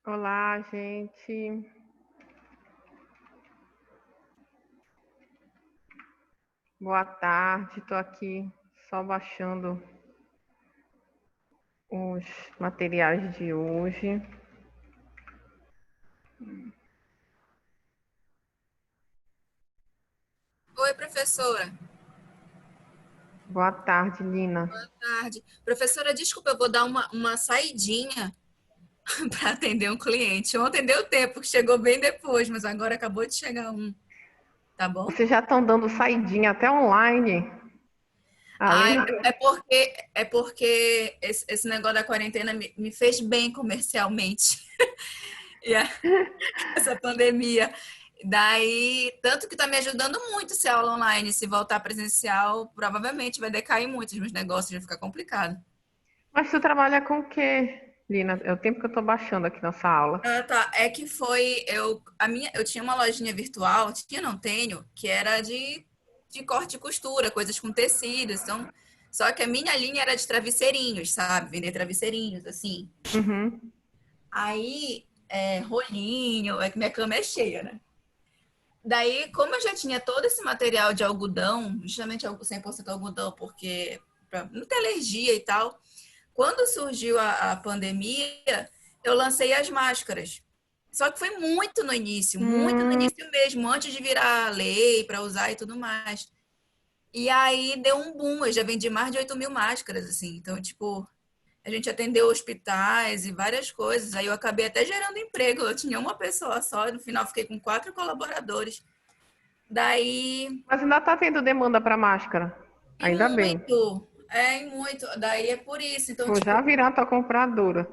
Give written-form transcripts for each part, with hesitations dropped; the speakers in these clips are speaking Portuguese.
Olá, gente. Boa tarde. Estou aqui só baixando os materiais de hoje. Oi, professora. Boa tarde, Lina. Boa tarde. Professora, desculpa, eu vou dar uma saidinha para atender um cliente. Ontem deu tempo, que chegou bem depois, mas agora acabou de chegar um, tá bom? Vocês já estão dando saidinha até online? Ah, Além do... é porque esse negócio da quarentena me fez bem comercialmente. E essa pandemia. Daí, tanto que tá me ajudando muito se a aula online, se voltar presencial, provavelmente vai decair muito os meus negócios, vai ficar complicado. Mas tu trabalha com o quê, Lina? É o tempo que eu estou baixando aqui nossa aula. Ah, tá. É que foi eu tinha uma lojinha virtual, tinha, não tenho, que era de corte e costura, coisas com tecidos. Então, só que a minha linha era de travesseirinhos, sabe? Vender travesseirinhos, assim. Uhum. Aí, rolinho, é que minha cama é cheia, né? Daí, como eu já tinha todo esse material de algodão, justamente 100% algodão, porque pra não ter alergia e tal, quando surgiu a pandemia, eu lancei as máscaras. Só que foi muito no Hum, início mesmo, antes de virar lei para usar e tudo mais. E aí deu um boom, eu já vendi mais de 8.000 máscaras, assim. Então, tipo, a gente atendeu hospitais e várias coisas. Aí eu acabei até gerando emprego. Eu tinha uma pessoa só, e no final fiquei com 4 colaboradores. Daí, mas ainda está tendo demanda para máscara. e Ainda bem. muito, e muito. Daí é por isso. Então, Vou já tipo, virar tua compradora.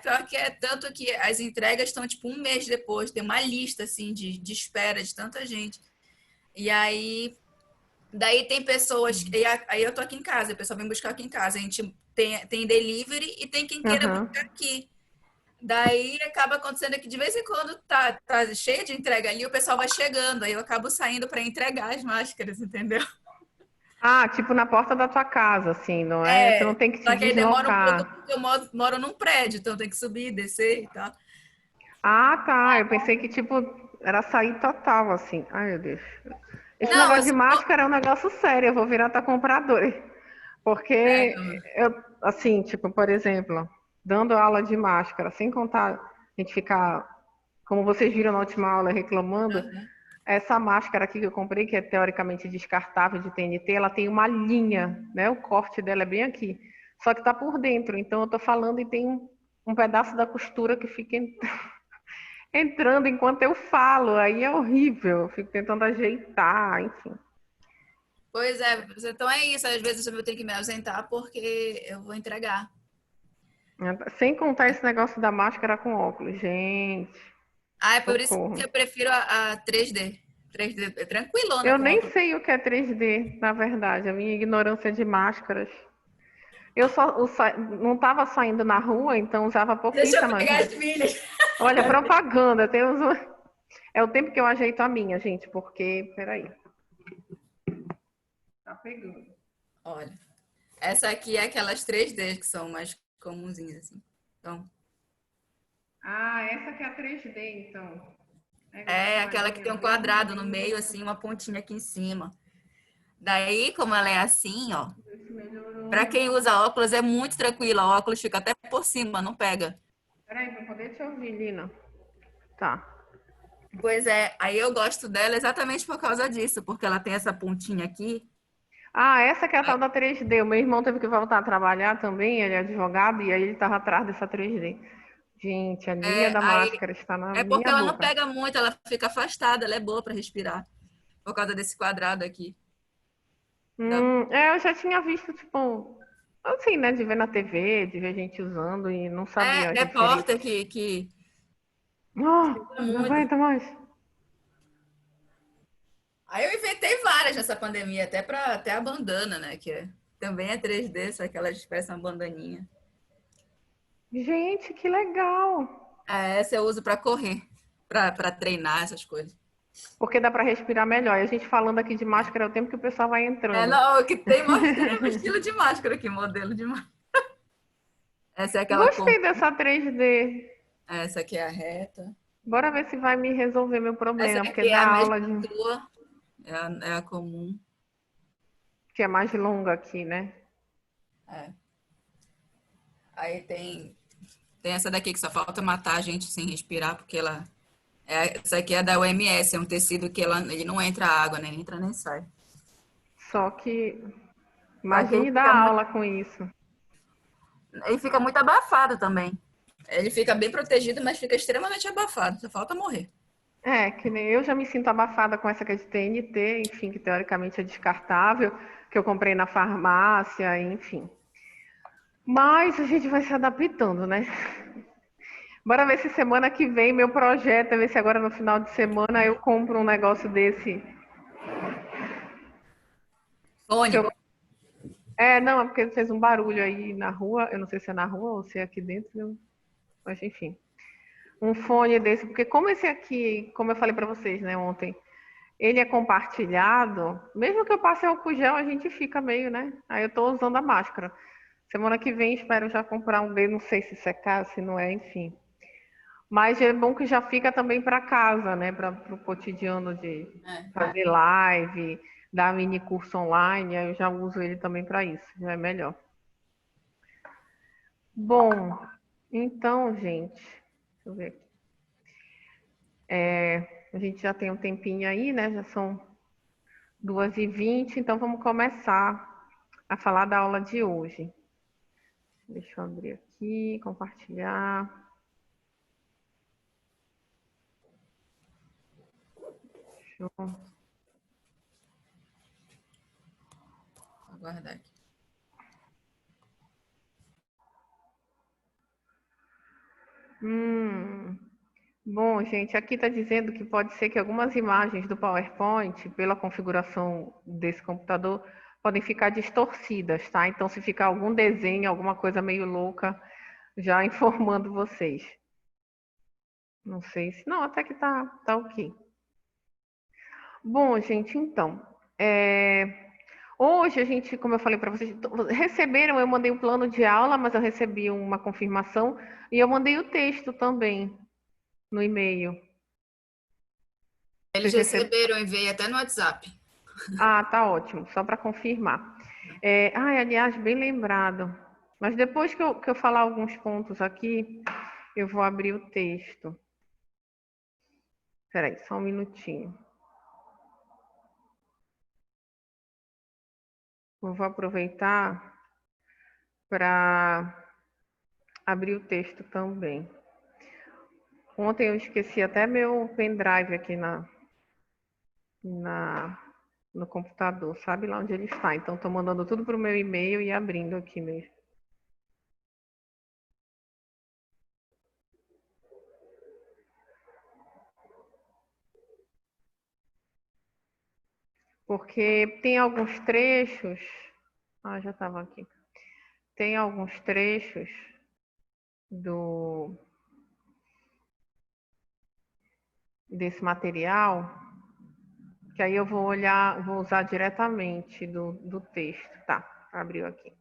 pior que é tanto que as entregas estão tipo um mês depois, tem uma lista assim de espera de tanta gente. E aí, daí tem pessoas, aí eu tô aqui em casa, o pessoal vem buscar aqui em casa, a gente tem delivery e tem quem queira Aham. buscar aqui. Daí acaba acontecendo que de vez em quando tá cheio de entrega ali, o pessoal vai chegando, aí eu acabo saindo para entregar as máscaras, entendeu? Ah, tipo na porta da tua casa, assim, não é? Tu não É, tem que se só que aí demora um pouco deslocar. porque eu moro num prédio, então tem que subir, descer e tal. Ah, tá. Eu pensei que, tipo, era sair total, assim. Ai, meu Deus. Esse Não, negócio de máscara é um negócio sério. Eu vou virar tua compradora. Porque eu, assim, tipo, por exemplo, dando aula de máscara, sem contar a gente ficar, como vocês viram na última aula, reclamando, essa máscara aqui que eu comprei, que é teoricamente descartável de TNT, ela tem uma linha, né? O corte dela é bem aqui. Só que tá por dentro. Então eu tô falando e tem um pedaço da costura que fica entrando enquanto eu falo. Aí é horrível. Eu fico tentando ajeitar, enfim. pois é, então é isso. Às vezes eu tenho que me ausentar porque eu vou entregar. Sem contar esse negócio da máscara com óculos. Gente, Ah, é por isso que socorro. eu prefiro a 3D. 3D é tranquilona Eu com nem óculos. sei o que é 3D, na verdade. A minha ignorância de máscaras. Não estava saindo na rua, então usava Deixa eu pouquíssimas. pegar as pilhas. Olha, propaganda. É o tempo que eu ajeito a minha, gente, porque. Peraí. Tá pegando. Olha, essa aqui é aquelas 3D que são mais comunzinhas, assim. Então, Ah, essa que é a 3D, então. É, vou é botar aquela mais que tem um bem no quadrado no meio. meio, assim, uma pontinha aqui em cima. Daí, como ela é assim, ó, Ver se melhorou. pra quem usa óculos é muito tranquila. O óculos fica até por cima, não pega. Peraí, vou poder te ouvir, Lina. Tá. Pois é, aí eu gosto dela exatamente por causa disso, porque ela tem essa pontinha aqui. Ah, essa que é a tal da 3D. O meu irmão teve que voltar a trabalhar também, ele é advogado, e aí ele estava atrás dessa 3D. Gente, a linha É, da aí máscara está na é porque minha ela não boca. pega muito, ela fica afastada, ela é boa para respirar, por causa desse quadrado aqui. Dá- Eu já tinha visto, tipo, assim, né, de ver na TV, de ver gente usando e não sabia a repórter referência. que usa Não muito. aguento mais. Aí eu inventei várias nessa pandemia, até a bandana, né? Também é 3D, só que ela parece uma bandaninha. Gente, que legal. Essa eu uso para correr, para treinar essas coisas. Porque dá para respirar melhor. E a gente falando aqui de máscara é o tempo que o pessoal vai É, entrando. não, o que tem, tem um estilo de máscara aqui, modelo de máscara. Essa é aquela com... Gostei dessa 3D. Essa aqui é a reta. Bora ver se vai me resolver meu Essa problema, porque aqui é da a aula mesma de... tua. É a comum. que é mais longa aqui, né? É. Aí tem essa daqui que só falta matar a gente sem respirar, porque ela. Essa aqui é da OMS, é um tecido que ele não entra água, nem entra nem sai. Só que Só que imagine dar aula com isso. ele fica muito abafado também. Ele fica bem protegido, mas fica extremamente abafado. Só falta morrer. É, que nem eu já me sinto abafada com essa que é de TNT, enfim, que teoricamente é descartável, que eu comprei na farmácia, enfim. Mas a gente vai se adaptando, né? Bora ver se semana que vem meu projeto é ver se agora no final de semana eu compro um negócio desse. Que Fone. eu... não, é porque fez um barulho aí na rua, eu não sei se é na rua ou se é aqui dentro, mas enfim. Um fone desse, porque como esse aqui, como eu falei para vocês, né, ontem, ele é compartilhado, mesmo que eu passe álcool gel, a gente fica meio, né? Aí eu tô usando a máscara. Semana que vem espero já comprar um dele, não sei se secar, se não é, enfim. Mas é bom que já fica também para casa, né? Para o cotidiano de fazer live, dar mini curso online, aí eu já uso ele também para isso, já é melhor. Bom, então, gente, deixa eu ver aqui. A gente já tem um tempinho aí, né? Já são 2h20, então vamos começar a falar da aula de hoje. Deixa eu abrir aqui, compartilhar. Deixa eu... Vou guardar aqui. Bom, gente, aqui está dizendo que pode ser que algumas imagens do PowerPoint, pela configuração desse computador, podem ficar distorcidas, tá? Então, se ficar algum desenho, alguma coisa meio louca, já informando vocês. Não sei se... Não, até que tá ok. Bom, gente, então... Hoje a gente, como eu falei para vocês, receberam, eu mandei um plano de aula, mas eu recebi uma confirmação e eu mandei o texto também no e-mail. Eles Vocês receberam? receberam e veio até no WhatsApp. Ah, tá ótimo, só para confirmar. Aliás, bem lembrado. Mas depois que eu falar alguns pontos aqui, eu vou abrir o texto. Espera aí, só um minutinho. Eu vou aproveitar para abrir o texto também. Ontem eu esqueci até meu pendrive aqui no computador, sabe lá onde ele está. Então, estou mandando tudo para o meu e-mail e abrindo aqui mesmo. Porque tem alguns trechos... Ah, já estava aqui. Tem alguns trechos desse material que aí eu vou olhar, vou usar diretamente do texto. Tá, abriu aqui.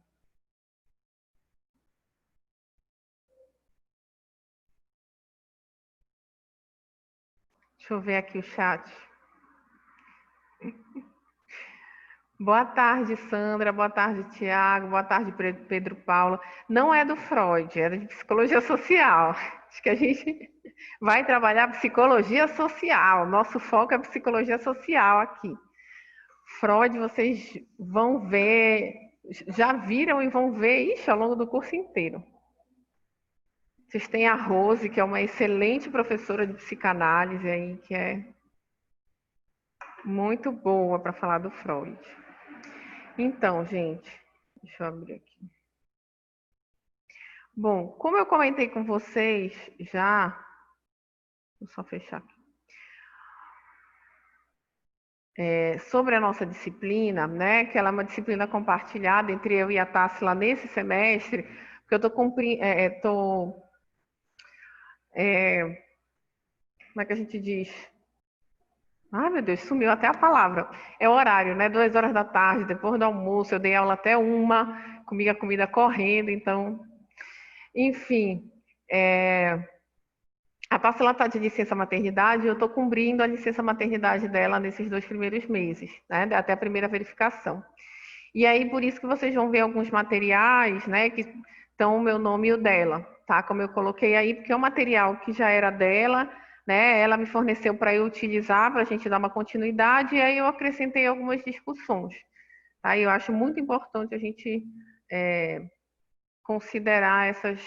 Deixa eu ver aqui o chat. Boa tarde, Sandra. Boa tarde, Tiago. Boa tarde, Pedro Paula. Não é do Freud, é de psicologia social. Acho que a gente vai trabalhar psicologia social. Nosso foco é psicologia social aqui. Freud, vocês vão ver, já viram e vão ver, ao longo do curso inteiro. Vocês têm a Rose, que é uma excelente professora de psicanálise aí, que é muito boa para falar do Freud. Então, gente, deixa eu abrir aqui. Bom, como eu comentei com vocês já, vou só fechar aqui. Sobre a nossa disciplina, né, que ela é uma disciplina compartilhada entre eu e a Tássila nesse semestre, porque eu estou cumprindo, como é que a gente diz? Ai, meu Deus, sumiu até a palavra. É o horário, né? 2 horas da tarde, depois do almoço, eu dei aula até 1, comi a comida correndo, então Enfim, a Tassi ela está de licença maternidade, eu estou cumprindo a licença maternidade dela nesses 2 primeiros meses, né? Até a primeira verificação. E aí, por isso que vocês vão ver alguns materiais, né, que estão o meu nome e o dela, tá? Como eu coloquei aí, porque é um material que já era dela, né? Ela me forneceu para eu utilizar, para a gente dar uma continuidade, e aí eu acrescentei algumas discussões. Tá? E eu acho muito importante a gente considerar essas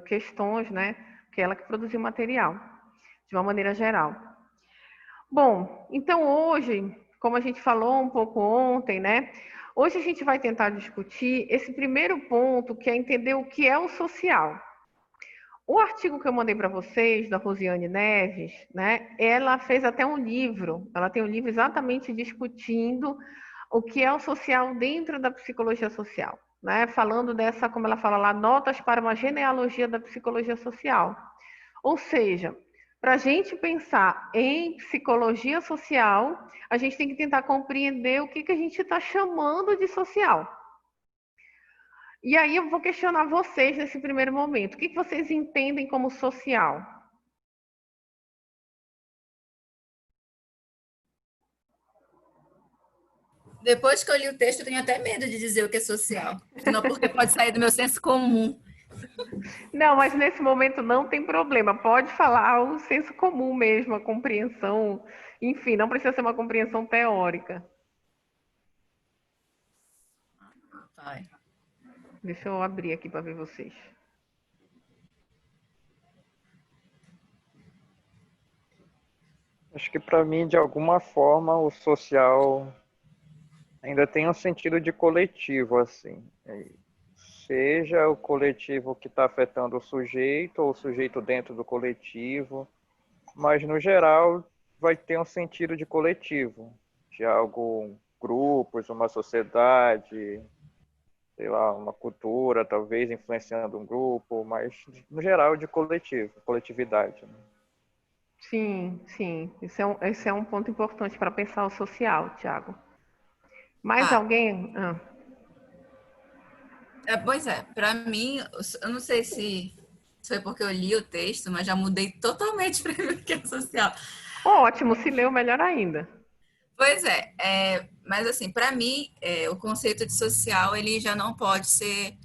questões, né? Porque ela que produziu o material, de uma maneira geral. Bom, então hoje, como a gente falou um pouco ontem, né? Hoje a gente vai tentar discutir esse primeiro ponto, que é entender o que é o social. O artigo que eu mandei para vocês, da Rosiane Neves, né? Ela fez até um livro, ela tem um livro exatamente discutindo o que é o social dentro da psicologia social, né? Falando dessa, como ela fala lá, notas para uma genealogia da psicologia social. Ou seja, para a gente pensar em psicologia social, a gente tem que tentar compreender o que a gente está chamando de social. E aí eu vou questionar vocês nesse primeiro momento. O que vocês entendem como social? Depois que eu li o texto, eu tenho até medo de dizer o que é social. Não, porque pode sair do meu senso comum. Não, mas nesse momento não tem problema. Pode falar o senso comum mesmo, a compreensão. Enfim, não precisa ser uma compreensão teórica. Vai. Deixa eu abrir aqui para ver vocês. Acho que para mim, de alguma forma, o social ainda tem um sentido de coletivo, assim. Seja o coletivo que está afetando o sujeito, ou o sujeito dentro do coletivo, mas no geral vai ter um sentido de coletivo, de algo, grupos, uma sociedade, sei lá, uma cultura, talvez influenciando um grupo, mas no geral de coletivo, coletividade. Né? Sim, sim. Esse é um ponto importante para pensar o social, Tiago. Mais alguém? Pois é, para mim, eu não sei se foi porque eu li o texto, mas já mudei totalmente para o que é social. Ótimo, se leu, melhor ainda. Pois mas assim, para mim, o conceito de social ele já não pode ser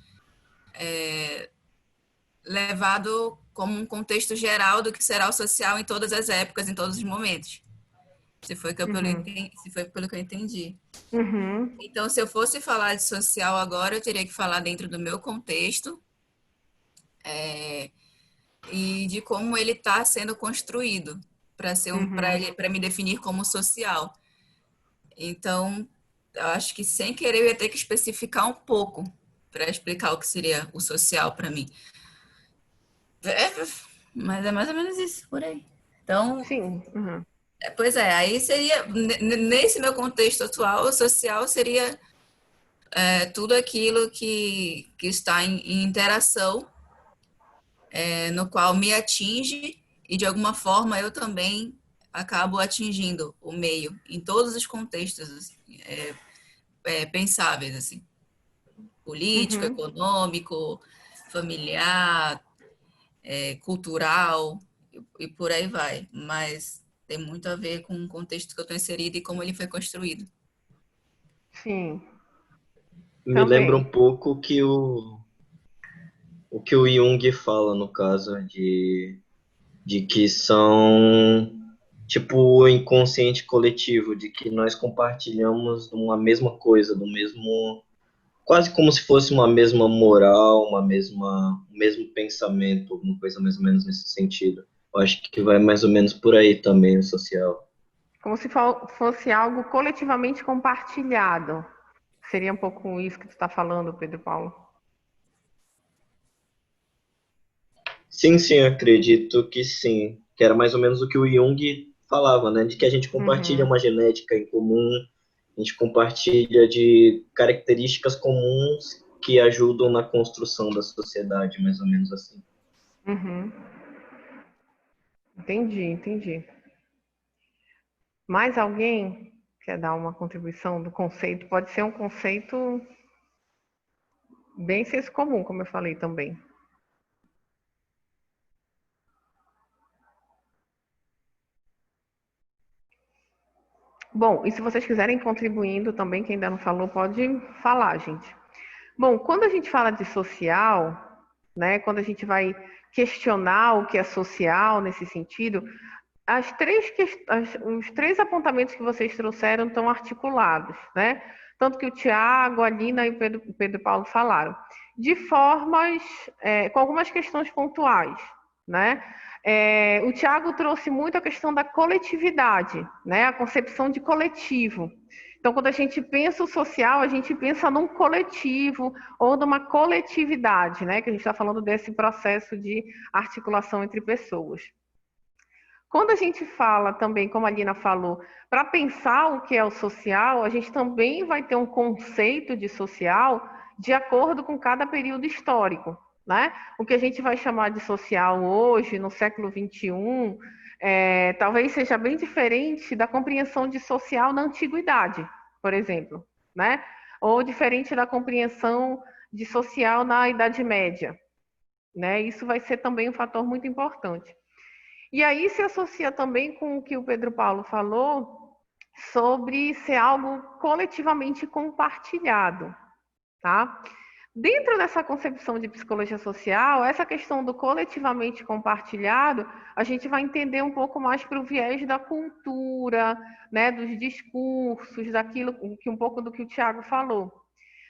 levado como um contexto geral do que será o social em todas as épocas, em todos os momentos. Se foi, se foi pelo que eu entendi. Uhum. Então, se eu fosse falar de social agora, eu teria que falar dentro do meu contexto e de como ele está sendo construído para me definir como social. Então, eu acho que sem querer eu ia ter que especificar um pouco para explicar o que seria o social para mim. Mas é mais ou menos isso, por aí. Então, Sim. Uhum. pois é, aí seria, nesse meu contexto atual, o social seria tudo aquilo que está em interação, no qual me atinge e de alguma forma eu também acabo atingindo o meio, em todos os contextos assim, pensáveis, assim, político, Uhum. econômico, familiar, cultural e por aí vai. Mas tem muito a ver com o contexto que eu estou inserida e como ele foi construído. Sim. Me lembra um Também. pouco o que o Jung fala, no caso, de que são tipo o inconsciente coletivo, de que nós compartilhamos uma mesma coisa, do mesmo, quase como se fosse uma mesma moral, um mesmo pensamento, alguma coisa mais ou menos nesse sentido. Eu acho que vai mais ou menos por aí também o social. Como se fosse algo coletivamente compartilhado. Seria um pouco isso que tu está falando, Pedro Paulo? Sim, sim, acredito que sim. Que era mais ou menos o que o Jung falava, né? De que a gente compartilha Uhum. uma genética em comum, a gente compartilha de características comuns que ajudam na construção da sociedade, mais ou menos assim. Uhum. Entendi, entendi. Mais alguém quer dar uma contribuição do conceito? Pode ser um conceito bem senso comum, como eu falei também. Bom, e se vocês quiserem contribuindo também, quem ainda não falou, pode falar, gente. Bom, quando a gente fala de social, né, quando a gente vai questionar o que é social nesse sentido, os três apontamentos que vocês trouxeram estão articulados, né? Tanto que o Tiago, a Lina e o Pedro Paulo falaram, de formas, com algumas questões pontuais, né? O Tiago trouxe muito a questão da coletividade, né? A concepção de coletivo. Então, quando a gente pensa o social, a gente pensa num coletivo ou numa coletividade, né? Que a gente está falando desse processo de articulação entre pessoas. Quando a gente fala também, como a Lina falou, para pensar o que é o social, a gente também vai ter um conceito de social de acordo com cada período histórico, né? O que a gente vai chamar de social hoje, no século XXI, talvez seja bem diferente da compreensão de social na antiguidade, por exemplo, né? Ou diferente da compreensão de social na Idade Média, né? Isso vai ser também um fator muito importante. E aí se associa também com o que o Pedro Paulo falou sobre ser algo coletivamente compartilhado, tá? Dentro dessa concepção de psicologia social, essa questão do coletivamente compartilhado, a gente vai entender um pouco mais para o viés da cultura, né, dos discursos, daquilo que um pouco do que o Tiago falou.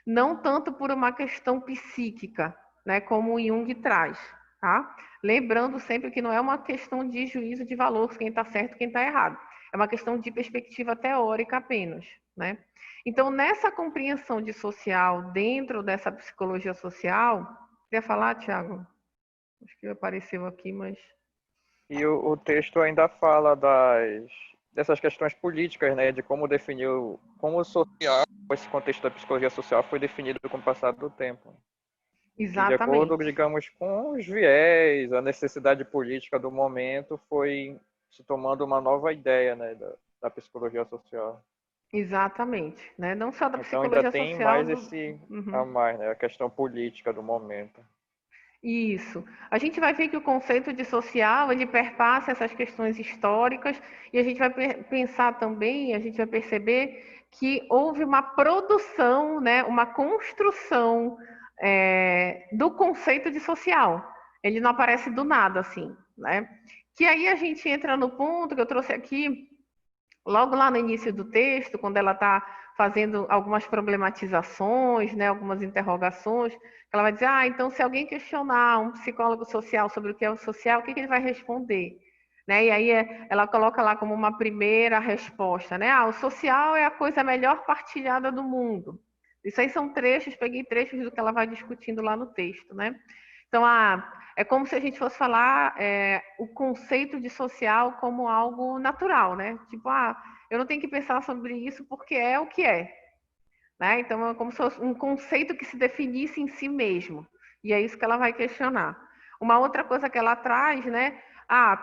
Não tanto por uma questão psíquica, né, como o Jung traz, tá? Lembrando sempre que não é uma questão de juízo de valor, quem está certo e quem está errado. É uma questão de perspectiva teórica apenas, né? Então, nessa compreensão de social, dentro dessa psicologia social, quer falar, Tiago? Acho que apareceu aqui, mas... E o texto ainda fala dessas questões políticas, né, de como definir, como o social, esse contexto da psicologia social foi definido com o passar do tempo. E de acordo, Exatamente. digamos, com os viés, a necessidade política do momento, foi se tomando uma nova ideia, né, da psicologia social. Exatamente, né? Não só da Então ainda psicologia tem social, mais esse a Uhum. mais, né, a questão política do momento. Isso. A gente vai ver que o conceito de social, ele perpassa essas questões históricas e a gente vai pensar também, a gente vai perceber que houve uma produção, né, uma construção do conceito de social. Ele não aparece do nada, assim, né? Que aí a gente entra no ponto que eu trouxe aqui, logo lá no início do texto, quando ela está fazendo algumas problematizações, né, algumas interrogações, ela vai dizer, então se alguém questionar um psicólogo social sobre o que é o social, o que ele vai responder? Né? E aí ela coloca lá como uma primeira resposta, né? O social é a coisa melhor partilhada do mundo. Isso aí são trechos, peguei trechos do que ela vai discutindo lá no texto, né? Então, é como se a gente fosse falar o conceito de social como algo natural, né? Tipo, eu não tenho que pensar sobre isso porque é o que é. Né? Então, é como se fosse um conceito que se definisse em si mesmo. E é isso que ela vai questionar. Uma outra coisa que ela traz, né?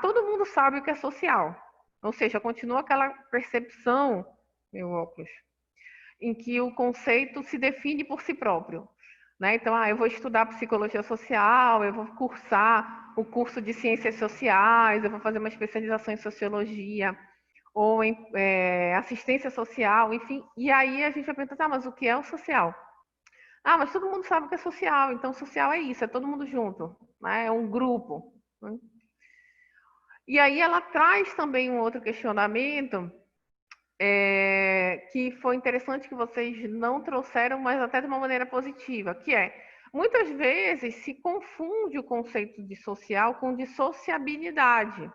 Todo mundo sabe o que é social. Ou seja, continua aquela percepção, meu óculos, em que o conceito se define por si próprio. Né? Então, eu vou estudar psicologia social, eu vou cursar o curso de ciências sociais, eu vou fazer uma especialização em sociologia, ou em assistência social, enfim. E aí a gente vai perguntar, mas o que é o social? Mas todo mundo sabe o que é social, então social é isso, é todo mundo junto, né? É um grupo. Né? E aí ela traz também um outro questionamento, que foi interessante que vocês não trouxeram, mas até de uma maneira positiva, que muitas vezes se confunde o conceito de social com de sociabilidade.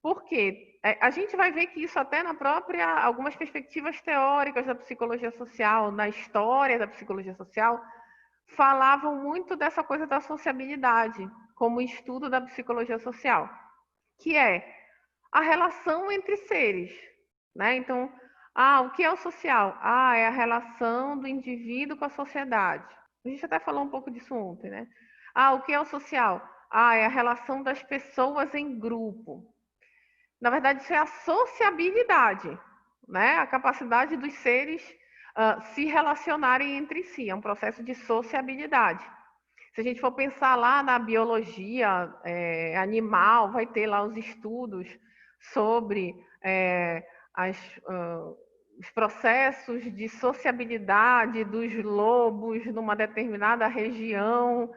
Por quê? A gente vai ver que isso até na própria, algumas perspectivas teóricas da psicologia social, na história da psicologia social, falavam muito dessa coisa da sociabilidade, como estudo da psicologia social, que é a relação entre seres, né? Então, o que é o social? É a relação do indivíduo com a sociedade. A gente até falou um pouco disso ontem, né? O que é o social? É a relação das pessoas em grupo. Na verdade, isso é a sociabilidade, né? A capacidade dos seres se relacionarem entre si. É um processo de sociabilidade. Se a gente for pensar lá na biologia animal, vai ter lá os estudos sobre os processos de sociabilidade dos lobos numa determinada região,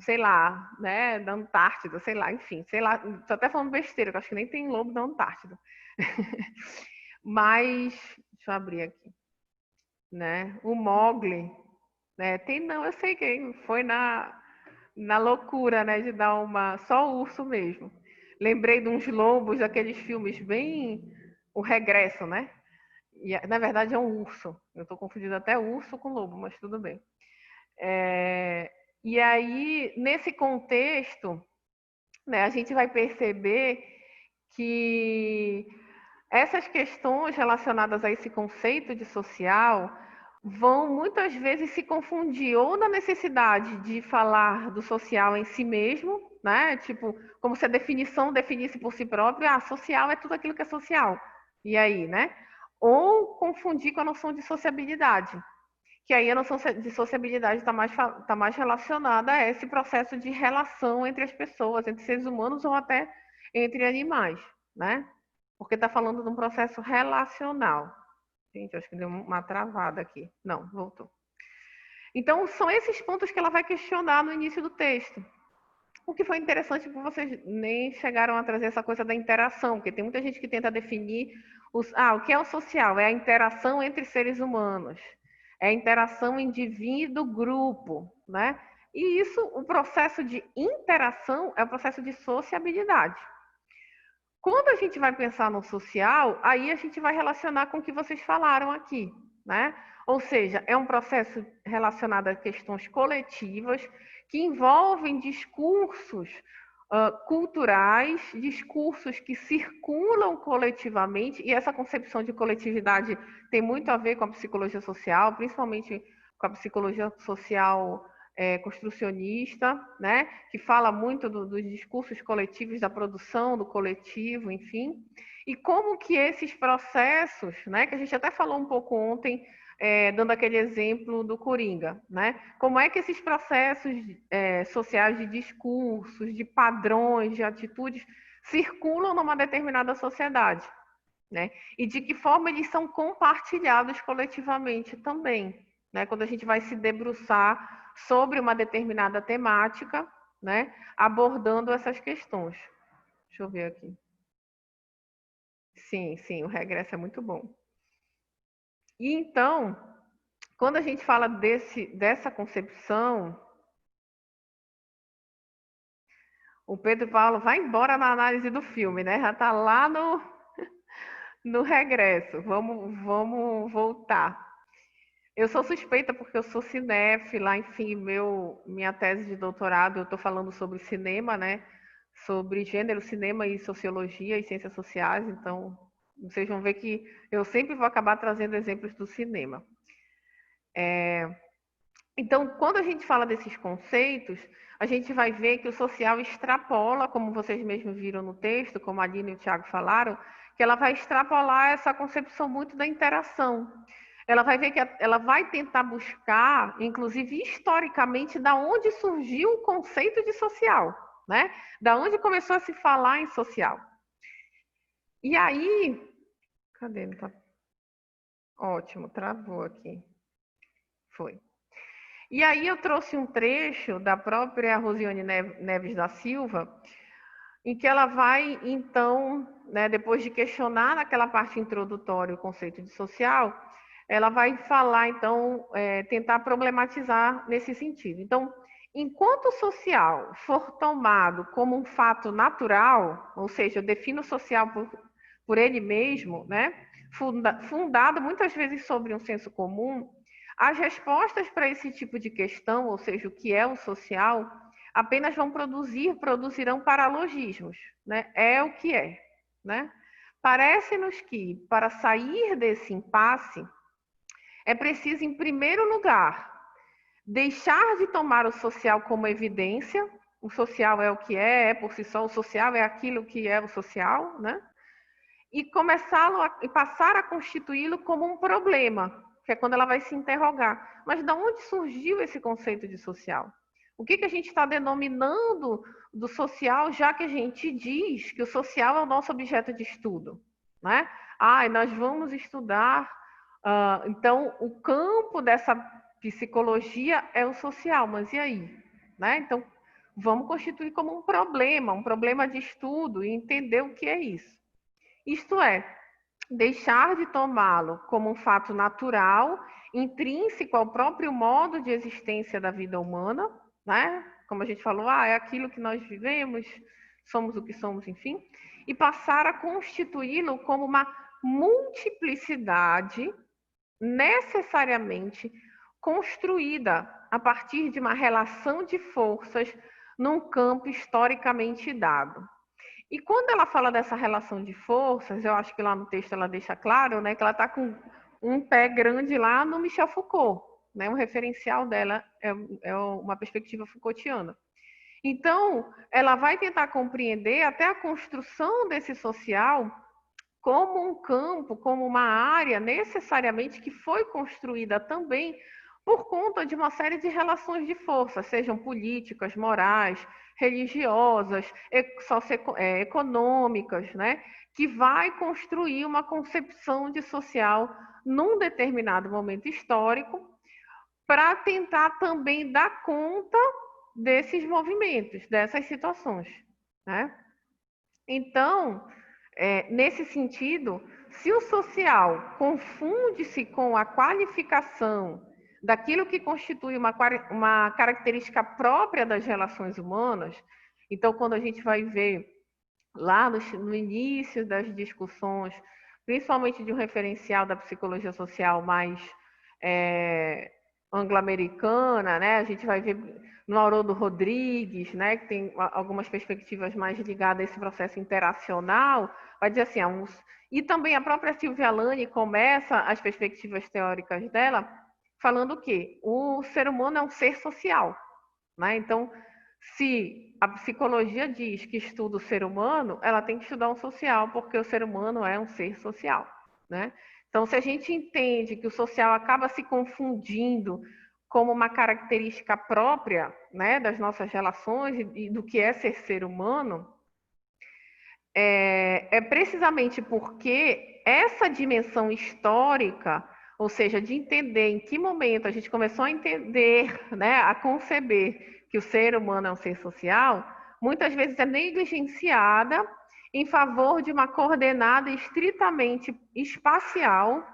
sei lá, né, da Antártida, sei lá, enfim, sei lá, estou até falando besteira, eu acho que nem tem lobo na Antártida. Mas, deixa eu abrir aqui, né, o Mowgli, né, não, eu sei quem, foi na loucura, né, de dar só o urso mesmo. Lembrei de uns lobos, daqueles filmes bem, o Regresso, né, e, na verdade é um urso, eu estou confundindo até urso com lobo, mas tudo bem. E aí, nesse contexto, né, a gente vai perceber que essas questões relacionadas a esse conceito de social vão muitas vezes se confundir ou na necessidade de falar do social em si mesmo, né? Tipo, como se a definição definisse por si própria, social é tudo aquilo que é social. E aí, né? Ou confundir com a noção de sociabilidade, que aí a noção de sociabilidade está mais relacionada a esse processo de relação entre as pessoas, entre seres humanos ou até entre animais, né? Porque está falando de um processo relacional. Gente, acho que deu uma travada aqui. Não, voltou. Então, são esses pontos que ela vai questionar no início do texto. O que foi interessante porque vocês nem chegaram a trazer essa coisa da interação, porque tem muita gente que tenta definir o que é o social? É a interação entre seres humanos. É a interação indivíduo-grupo, né? E isso, o processo de interação é o processo de sociabilidade. Quando a gente vai pensar no social, aí a gente vai relacionar com o que vocês falaram aqui, né? Ou seja, é um processo relacionado a questões coletivas que envolvem discursos culturais, discursos que circulam coletivamente, e essa concepção de coletividade tem muito a ver com a psicologia social, principalmente com a psicologia social construcionista, né, que fala muito dos discursos coletivos, da produção do coletivo, enfim, e como que esses processos, né, que a gente até falou um pouco ontem, dando aquele exemplo do Coringa, né, como é que esses processos sociais de discursos, de padrões, de atitudes, circulam numa determinada sociedade, né, e de que forma eles são compartilhados coletivamente também, né, quando a gente vai se debruçar sobre uma determinada temática, né, abordando essas questões. Deixa eu ver aqui. Sim, o regresso é muito bom. E então, quando a gente fala dessa concepção, o Pedro Paulo vai embora na análise do filme, né? Já está lá no regresso. Vamos voltar. Eu sou suspeita porque eu sou cinéfila, enfim, minha tese de doutorado, eu estou falando sobre cinema, né? Sobre gênero, cinema e sociologia e ciências sociais, então vocês vão ver que eu sempre vou acabar trazendo exemplos do cinema. Então, quando a gente fala desses conceitos, a gente vai ver que o social extrapola, como vocês mesmos viram no texto, como a Aline e o Thiago falaram, que ela vai extrapolar essa concepção muito da interação. Ela vai ver que ela vai tentar buscar, inclusive historicamente, da onde surgiu o conceito de social, né? Da onde começou a se falar em social. E aí, cadê? Não tá... Ótimo, travou aqui. Foi. E aí eu trouxe um trecho da própria Rosiane Neves da Silva, em que ela vai, então, né, depois de questionar naquela parte introdutória o conceito de social, ela vai falar, então, tentar problematizar nesse sentido. Então, enquanto o social for tomado como um fato natural, ou seja, eu defino o social por ele mesmo, né, fundado muitas vezes sobre um senso comum, as respostas para esse tipo de questão, ou seja, o que é o social, apenas produzirão paralogismos, né? É o que é, né? Parece-nos que, para sair desse impasse, é preciso, em primeiro lugar, deixar de tomar o social como evidência, o social é o que é por si só, o social é aquilo que é o social, né? E passar a constituí-lo como um problema, que é quando ela vai se interrogar. Mas de onde surgiu esse conceito de social? O que a gente está denominando do social, já que a gente diz que o social é o nosso objeto de estudo, né? Nós vamos estudar Então, o campo dessa psicologia é o social, mas e aí? Né? Então, vamos constituir como um problema de estudo e entender o que é isso. Isto é, deixar de tomá-lo como um fato natural, intrínseco ao próprio modo de existência da vida humana, né? Como a gente falou, é aquilo que nós vivemos, somos o que somos, enfim, e passar a constituí-lo como uma multiplicidade necessariamente construída a partir de uma relação de forças num campo historicamente dado. E quando ela fala dessa relação de forças, eu acho que lá no texto ela deixa claro, né, que ela está com um pé grande lá no Michel Foucault, né, um referencial dela é uma perspectiva Foucaultiana. Então, ela vai tentar compreender até a construção desse social como um campo, como uma área necessariamente que foi construída também por conta de uma série de relações de força, sejam políticas, morais, religiosas, econômicas, né? Que vai construir uma concepção de social num determinado momento histórico para tentar também dar conta desses movimentos, dessas situações, né? Então, nesse sentido, se o social confunde-se com a qualificação daquilo que constitui uma característica própria das relações humanas, então, quando a gente vai ver lá no início das discussões, principalmente de um referencial da psicologia social mais anglo-americana, né? A gente vai ver no Haroldo Rodrigues, né, que tem algumas perspectivas mais ligadas a esse processo interacional, vai dizer assim, e também a própria Silvia Lani começa as perspectivas teóricas dela falando o quê? O ser humano é um ser social, né? Então, se a psicologia diz que estuda o ser humano, ela tem que estudar o social, porque o ser humano é um ser social, né? Então, se a gente entende que o social acaba se confundindo como uma característica própria, né, das nossas relações e do que é ser humano, é precisamente porque essa dimensão histórica, ou seja, de entender em que momento a gente começou a entender, né, a conceber que o ser humano é um ser social, muitas vezes é negligenciada em favor de uma coordenada estritamente espacial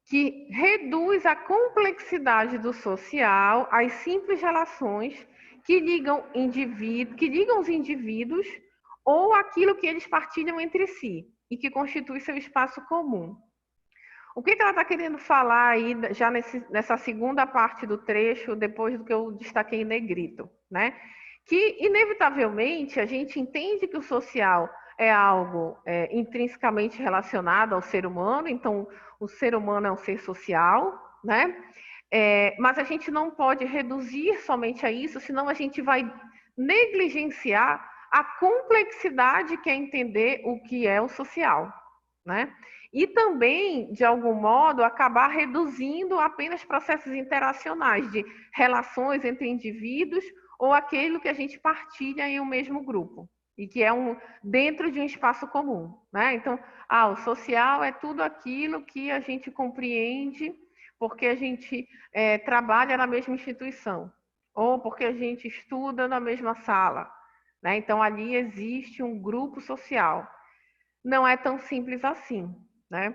que reduz a complexidade do social às simples relações que ligam os indivíduos ou aquilo que eles partilham entre si e que constitui seu espaço comum. O que ela está querendo falar aí já nessa segunda parte do trecho, depois do que eu destaquei em negrito, né? Que, inevitavelmente, a gente entende que o social é algo intrinsecamente relacionado ao ser humano, então o ser humano é um ser social, né? Mas a gente não pode reduzir somente a isso, senão a gente vai negligenciar a complexidade que é entender o que é o social, né? E também, de algum modo, acabar reduzindo apenas processos interacionais de relações entre indivíduos ou aquilo que a gente partilha em um mesmo grupo e que é dentro de um espaço comum, né? Então, o social é tudo aquilo que a gente compreende porque a gente trabalha na mesma instituição ou porque a gente estuda na mesma sala, né? Então, ali existe um grupo social. Não é tão simples assim, né?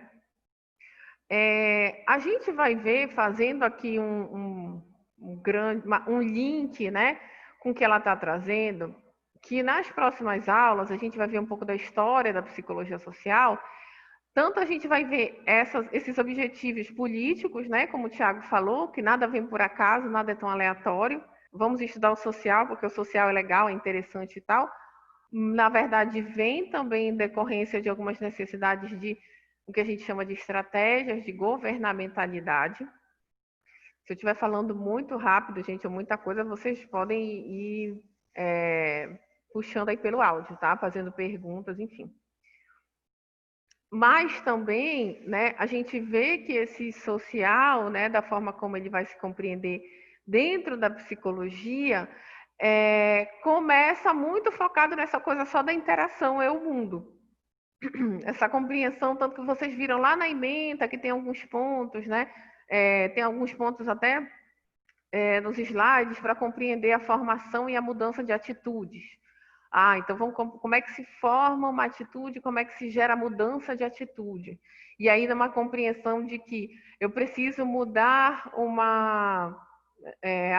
A gente vai ver, fazendo aqui um link, né, com o que ela está trazendo, que nas próximas aulas a gente vai ver um pouco da história da psicologia social. Tanto a gente vai ver esses objetivos políticos, né, como o Tiago falou, que nada vem por acaso, nada é tão aleatório. Vamos estudar o social, porque o social é legal, é interessante e tal. Na verdade, vem também em decorrência de algumas necessidades de o que a gente chama de estratégias de governamentalidade. Se eu estiver falando muito rápido, gente, ou muita coisa, vocês podem ir puxando aí pelo áudio, tá? Fazendo perguntas, enfim. Mas também, né, a gente vê que esse social, né, da forma como ele vai se compreender dentro da psicologia, começa muito focado nessa coisa só da interação eu-mundo, essa compreensão, tanto que vocês viram lá na ementa, que tem alguns pontos, né? Tem alguns pontos até nos slides para compreender a formação e a mudança de atitudes. Então como é que se forma uma atitude, como é que se gera a mudança de atitude. E ainda uma compreensão de que eu preciso mudar uma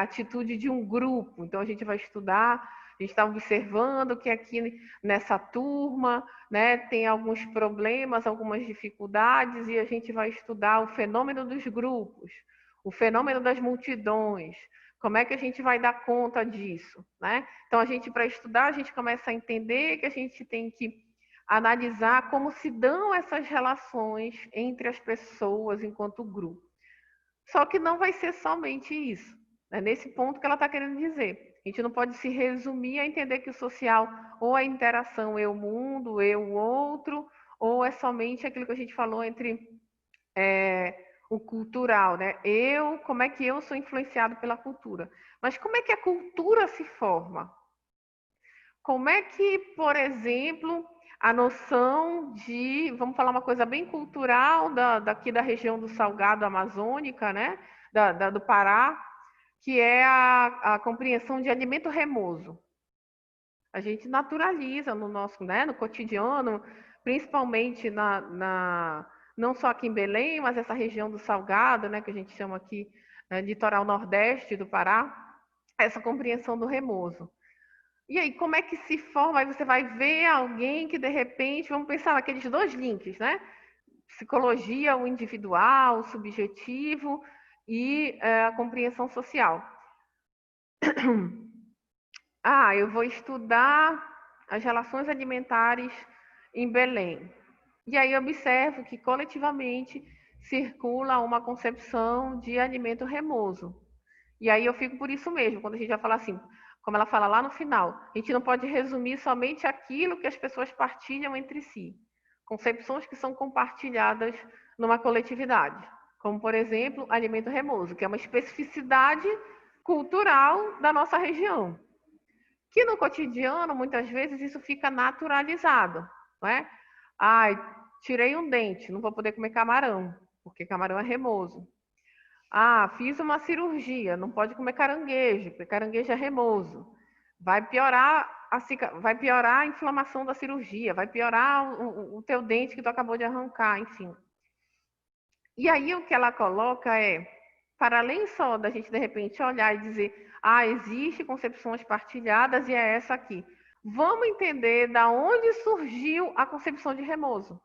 atitude de um grupo. Então a gente vai estudar, a gente está observando que aqui nessa turma, né, tem alguns problemas, algumas dificuldades, e a gente vai estudar o fenômeno dos grupos, o fenômeno das multidões, como é que a gente vai dar conta disso, né? Então, para estudar, a gente começa a entender que a gente tem que analisar como se dão essas relações entre as pessoas enquanto grupo. Só que não vai ser somente isso. É nesse ponto que ela está querendo dizer. A gente não pode se resumir a entender que o social ou a interação eu mundo, eu outro, ou é somente aquilo que a gente falou entre o cultural, né? Como é que eu sou influenciado pela cultura? Mas como é que a cultura se forma? Como é que, por exemplo, a noção de, vamos falar uma coisa bem cultural daqui da região do Salgado Amazônica, né? Do Pará, que é a compreensão de alimento remoso. A gente naturaliza no nosso, né, no cotidiano, principalmente não só aqui em Belém, mas essa região do Salgado, né, que a gente chama aqui litoral nordeste do Pará, essa compreensão do remoso. E aí, como é que se forma? Aí você vai ver alguém que, de repente, vamos pensar naqueles dois links, né? Psicologia, o individual, o subjetivo e a compreensão social. Eu vou estudar as relações alimentares em Belém. E aí observo que coletivamente circula uma concepção de alimento remoso. E aí eu fico por isso mesmo, quando a gente vai falar assim, como ela fala lá no final, a gente não pode resumir somente aquilo que as pessoas partilham entre si. Concepções que são compartilhadas numa coletividade. Como, por exemplo, alimento remoso, que é uma especificidade cultural da nossa região. Que no cotidiano, muitas vezes, isso fica naturalizado. Não é? Tirei um dente, não vou poder comer camarão, porque camarão é remoso. Fiz uma cirurgia, não pode comer caranguejo, porque caranguejo é remoso. Vai piorar a inflamação da cirurgia, vai piorar o teu dente que tu acabou de arrancar, enfim. E aí o que ela coloca para além só da gente de repente olhar e dizer, existem concepções partilhadas e é essa aqui. Vamos entender da onde surgiu a concepção de remoso,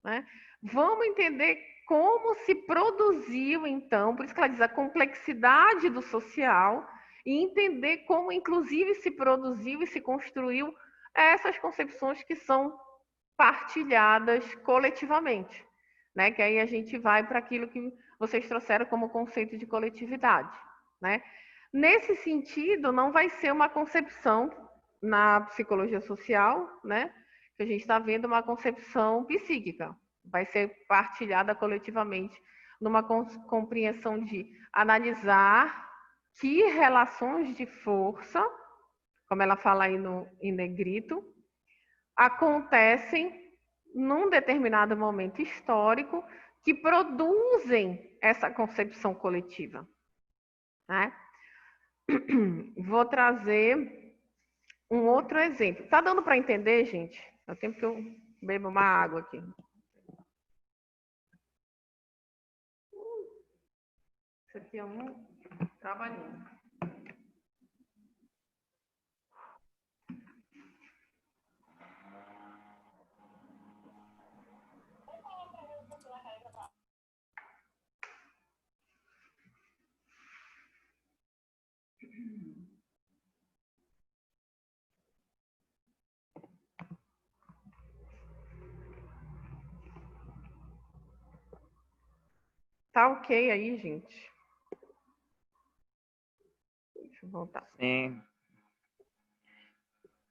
né? Vamos entender como se produziu, então, por isso que ela diz a complexidade do social, e entender como, inclusive, se produziu e se construiu essas concepções que são partilhadas coletivamente, né? Que aí a gente vai para aquilo que vocês trouxeram como conceito de coletividade, né? Nesse sentido, não vai ser uma concepção na psicologia social, né? Que a gente está vendo uma concepção psíquica, vai ser partilhada coletivamente numa compreensão de analisar que relações de força, como ela fala aí em negrito, acontecem num determinado momento histórico que produzem essa concepção coletiva, né? Vou trazer um outro exemplo. Tá dando para entender, gente? É o tempo que eu bebo uma água aqui. Isso aqui é um trabalhinho. Tá ok aí, gente? Deixa eu voltar. Sim.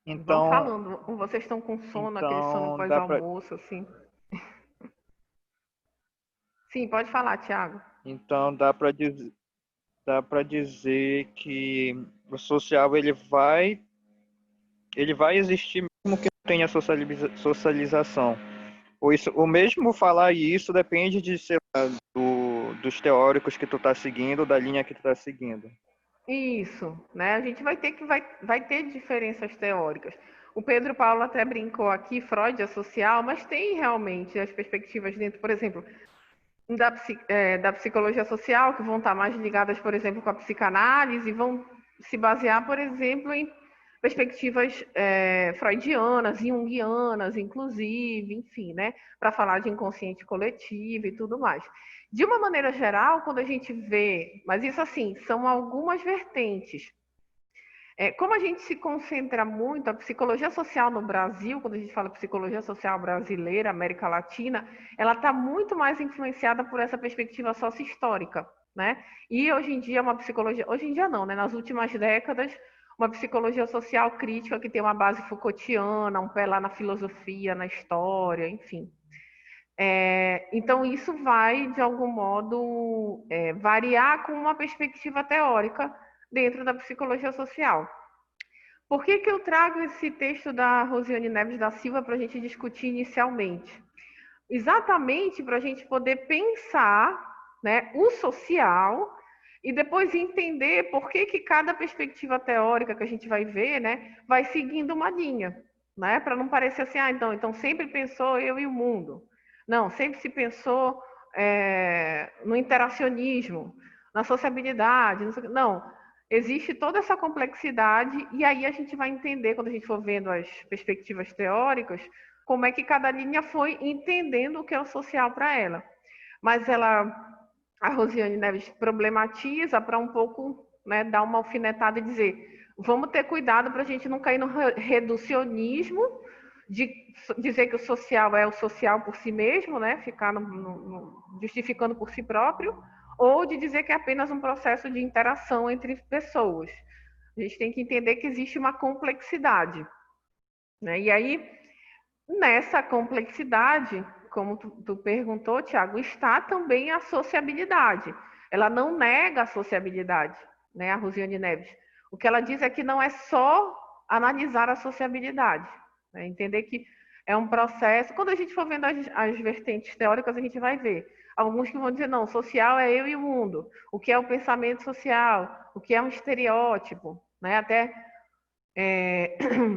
Então, vão falando. Vocês estão com sono, aquele sono pós-almoço, assim? Sim, pode falar, Thiago. Então, dá para dizer que o social ele vai existir mesmo que tem a socialização. O mesmo falar isso depende de, sei lá, dos teóricos que tu tá seguindo, da linha que tu tá seguindo. Isso, né? A gente vai ter diferenças teóricas. O Pedro Paulo até brincou aqui, Freud é social, mas tem realmente as perspectivas dentro, por exemplo, da psicologia social, que vão estar mais ligadas, por exemplo, com a psicanálise, e vão se basear, por exemplo, em perspectivas freudianas, junguianas, inclusive, enfim, né? Para falar de inconsciente coletivo e tudo mais. De uma maneira geral, quando a gente vê, mas isso assim, são algumas vertentes. Como a gente se concentra muito, a psicologia social no Brasil, quando a gente fala psicologia social brasileira, América Latina, ela está muito mais influenciada por essa perspectiva sócio-histórica, né? E hoje em dia uma psicologia, hoje em dia não, né? Nas últimas décadas, uma psicologia social crítica que tem uma base Foucaultiana, um pé lá na filosofia, na história, enfim. Então isso vai, de algum modo, variar com uma perspectiva teórica dentro da psicologia social. Por que eu trago esse texto da Rosiane Neves da Silva para a gente discutir inicialmente? Exatamente para a gente poder pensar, né, o social e depois entender por que cada perspectiva teórica que a gente vai ver, né, vai seguindo uma linha, né, para não parecer assim, então sempre pensou eu e o mundo. Não, sempre se pensou no interacionismo, na sociabilidade, não. Existe toda essa complexidade e aí a gente vai entender, quando a gente for vendo as perspectivas teóricas, como é que cada linha foi entendendo o que é o social para ela. Mas a Rosiane Neves problematiza para um pouco, né, dar uma alfinetada e dizer, vamos ter cuidado para a gente não cair no reducionismo de dizer que o social é o social por si mesmo, né, ficar justificando por si próprio, ou de dizer que é apenas um processo de interação entre pessoas. A gente tem que entender que existe uma complexidade, né? E aí, nessa complexidade, como tu perguntou, Tiago, está também a sociabilidade. Ela não nega a sociabilidade, né, a Rosiane Neves. O que ela diz é que não é só analisar a sociabilidade, né? Entender que é um processo. Quando a gente for vendo as vertentes teóricas, a gente vai ver. Alguns que vão dizer, não, social é eu e o mundo. O que é o pensamento social? O que é um estereótipo? Né? Até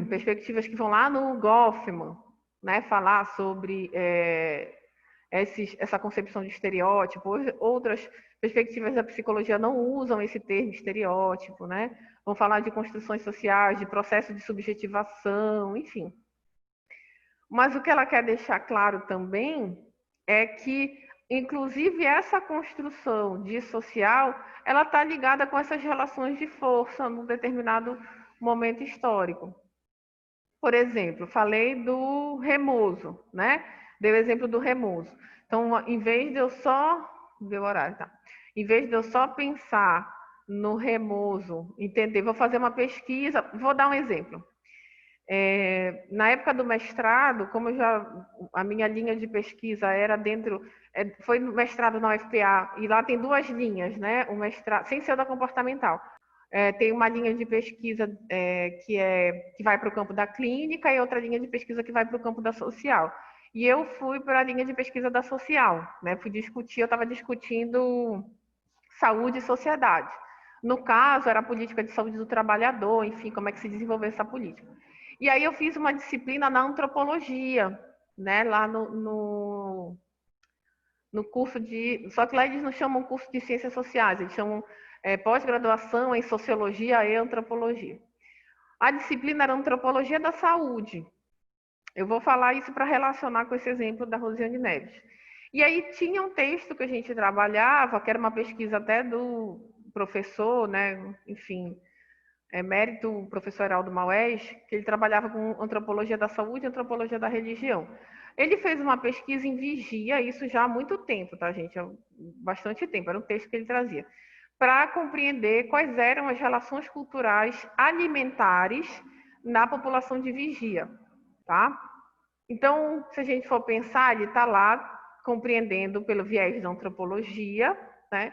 perspectivas que vão lá no Goffman, né? Falar sobre essa concepção de estereótipo. Outras perspectivas da psicologia não usam esse termo estereótipo, né? Vão falar de construções sociais, de processo de subjetivação, enfim. Mas o que ela quer deixar claro também é que, inclusive, essa construção de social, ela está ligada com essas relações de força num determinado momento histórico. Por exemplo, falei do Remoso, né? Dei o exemplo do Remoso. Então, em vez de eu só... Deu horário, tá? Em vez de eu só pensar no Remoso, entender, vou fazer uma pesquisa, vou dar um exemplo. Na época do mestrado, como a minha linha de pesquisa era dentro, foi mestrado na UFPA, e lá tem duas linhas, né? O mestrado, sem ser da comportamental. Tem uma linha de pesquisa que vai para o campo da clínica e outra linha de pesquisa que vai para o campo da social. E eu fui para a linha de pesquisa da social, né? Eu estava discutindo saúde e sociedade. No caso, era a política de saúde do trabalhador, enfim, como é que se desenvolveu essa política. E aí eu fiz uma disciplina na antropologia, né? Lá no curso de... Só que lá eles não chamam curso de ciências sociais, eles chamam pós-graduação em sociologia e antropologia. A disciplina era antropologia da saúde. Eu vou falar isso para relacionar com esse exemplo da Rosiane Neves. E aí tinha um texto que a gente trabalhava, que era uma pesquisa até do professor, né? Enfim, emérito, o professor Heraldo Maués, que ele trabalhava com antropologia da saúde e antropologia da religião. Ele fez uma pesquisa em Vigia, isso já há muito tempo, tá, gente? Há bastante tempo, era um texto que ele trazia, para compreender quais eram as relações culturais alimentares na população de Vigia, tá? Então, se a gente for pensar, ele está lá compreendendo pelo viés da antropologia, né,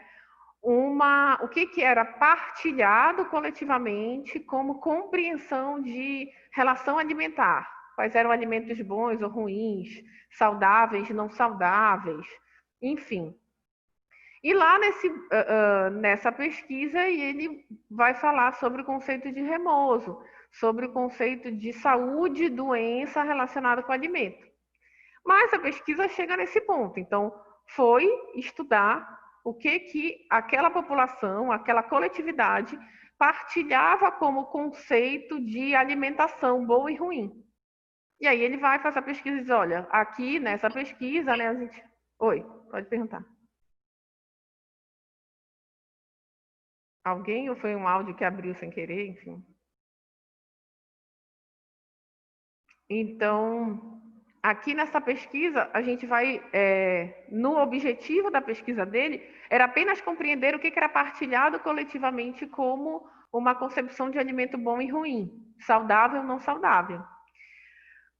o que era partilhado coletivamente como compreensão de relação alimentar. quais eram alimentos bons ou ruins, saudáveis, não saudáveis, enfim. E lá nessa pesquisa ele vai falar sobre o conceito de remoso, sobre o conceito de saúde e doença relacionada com o alimento. Mas a pesquisa chega nesse ponto. Então, foi estudar o que aquela população, aquela coletividade partilhava como conceito de alimentação boa e ruim. E aí ele vai fazer a pesquisa e diz, olha, aqui nessa pesquisa, né, a gente... Oi, pode perguntar. Alguém ou foi um áudio que abriu sem querer, enfim? Então, aqui nessa pesquisa, a gente vai, no objetivo da pesquisa dele, era apenas compreender o que era partilhado coletivamente como uma concepção de alimento bom e ruim, saudável ou não saudável.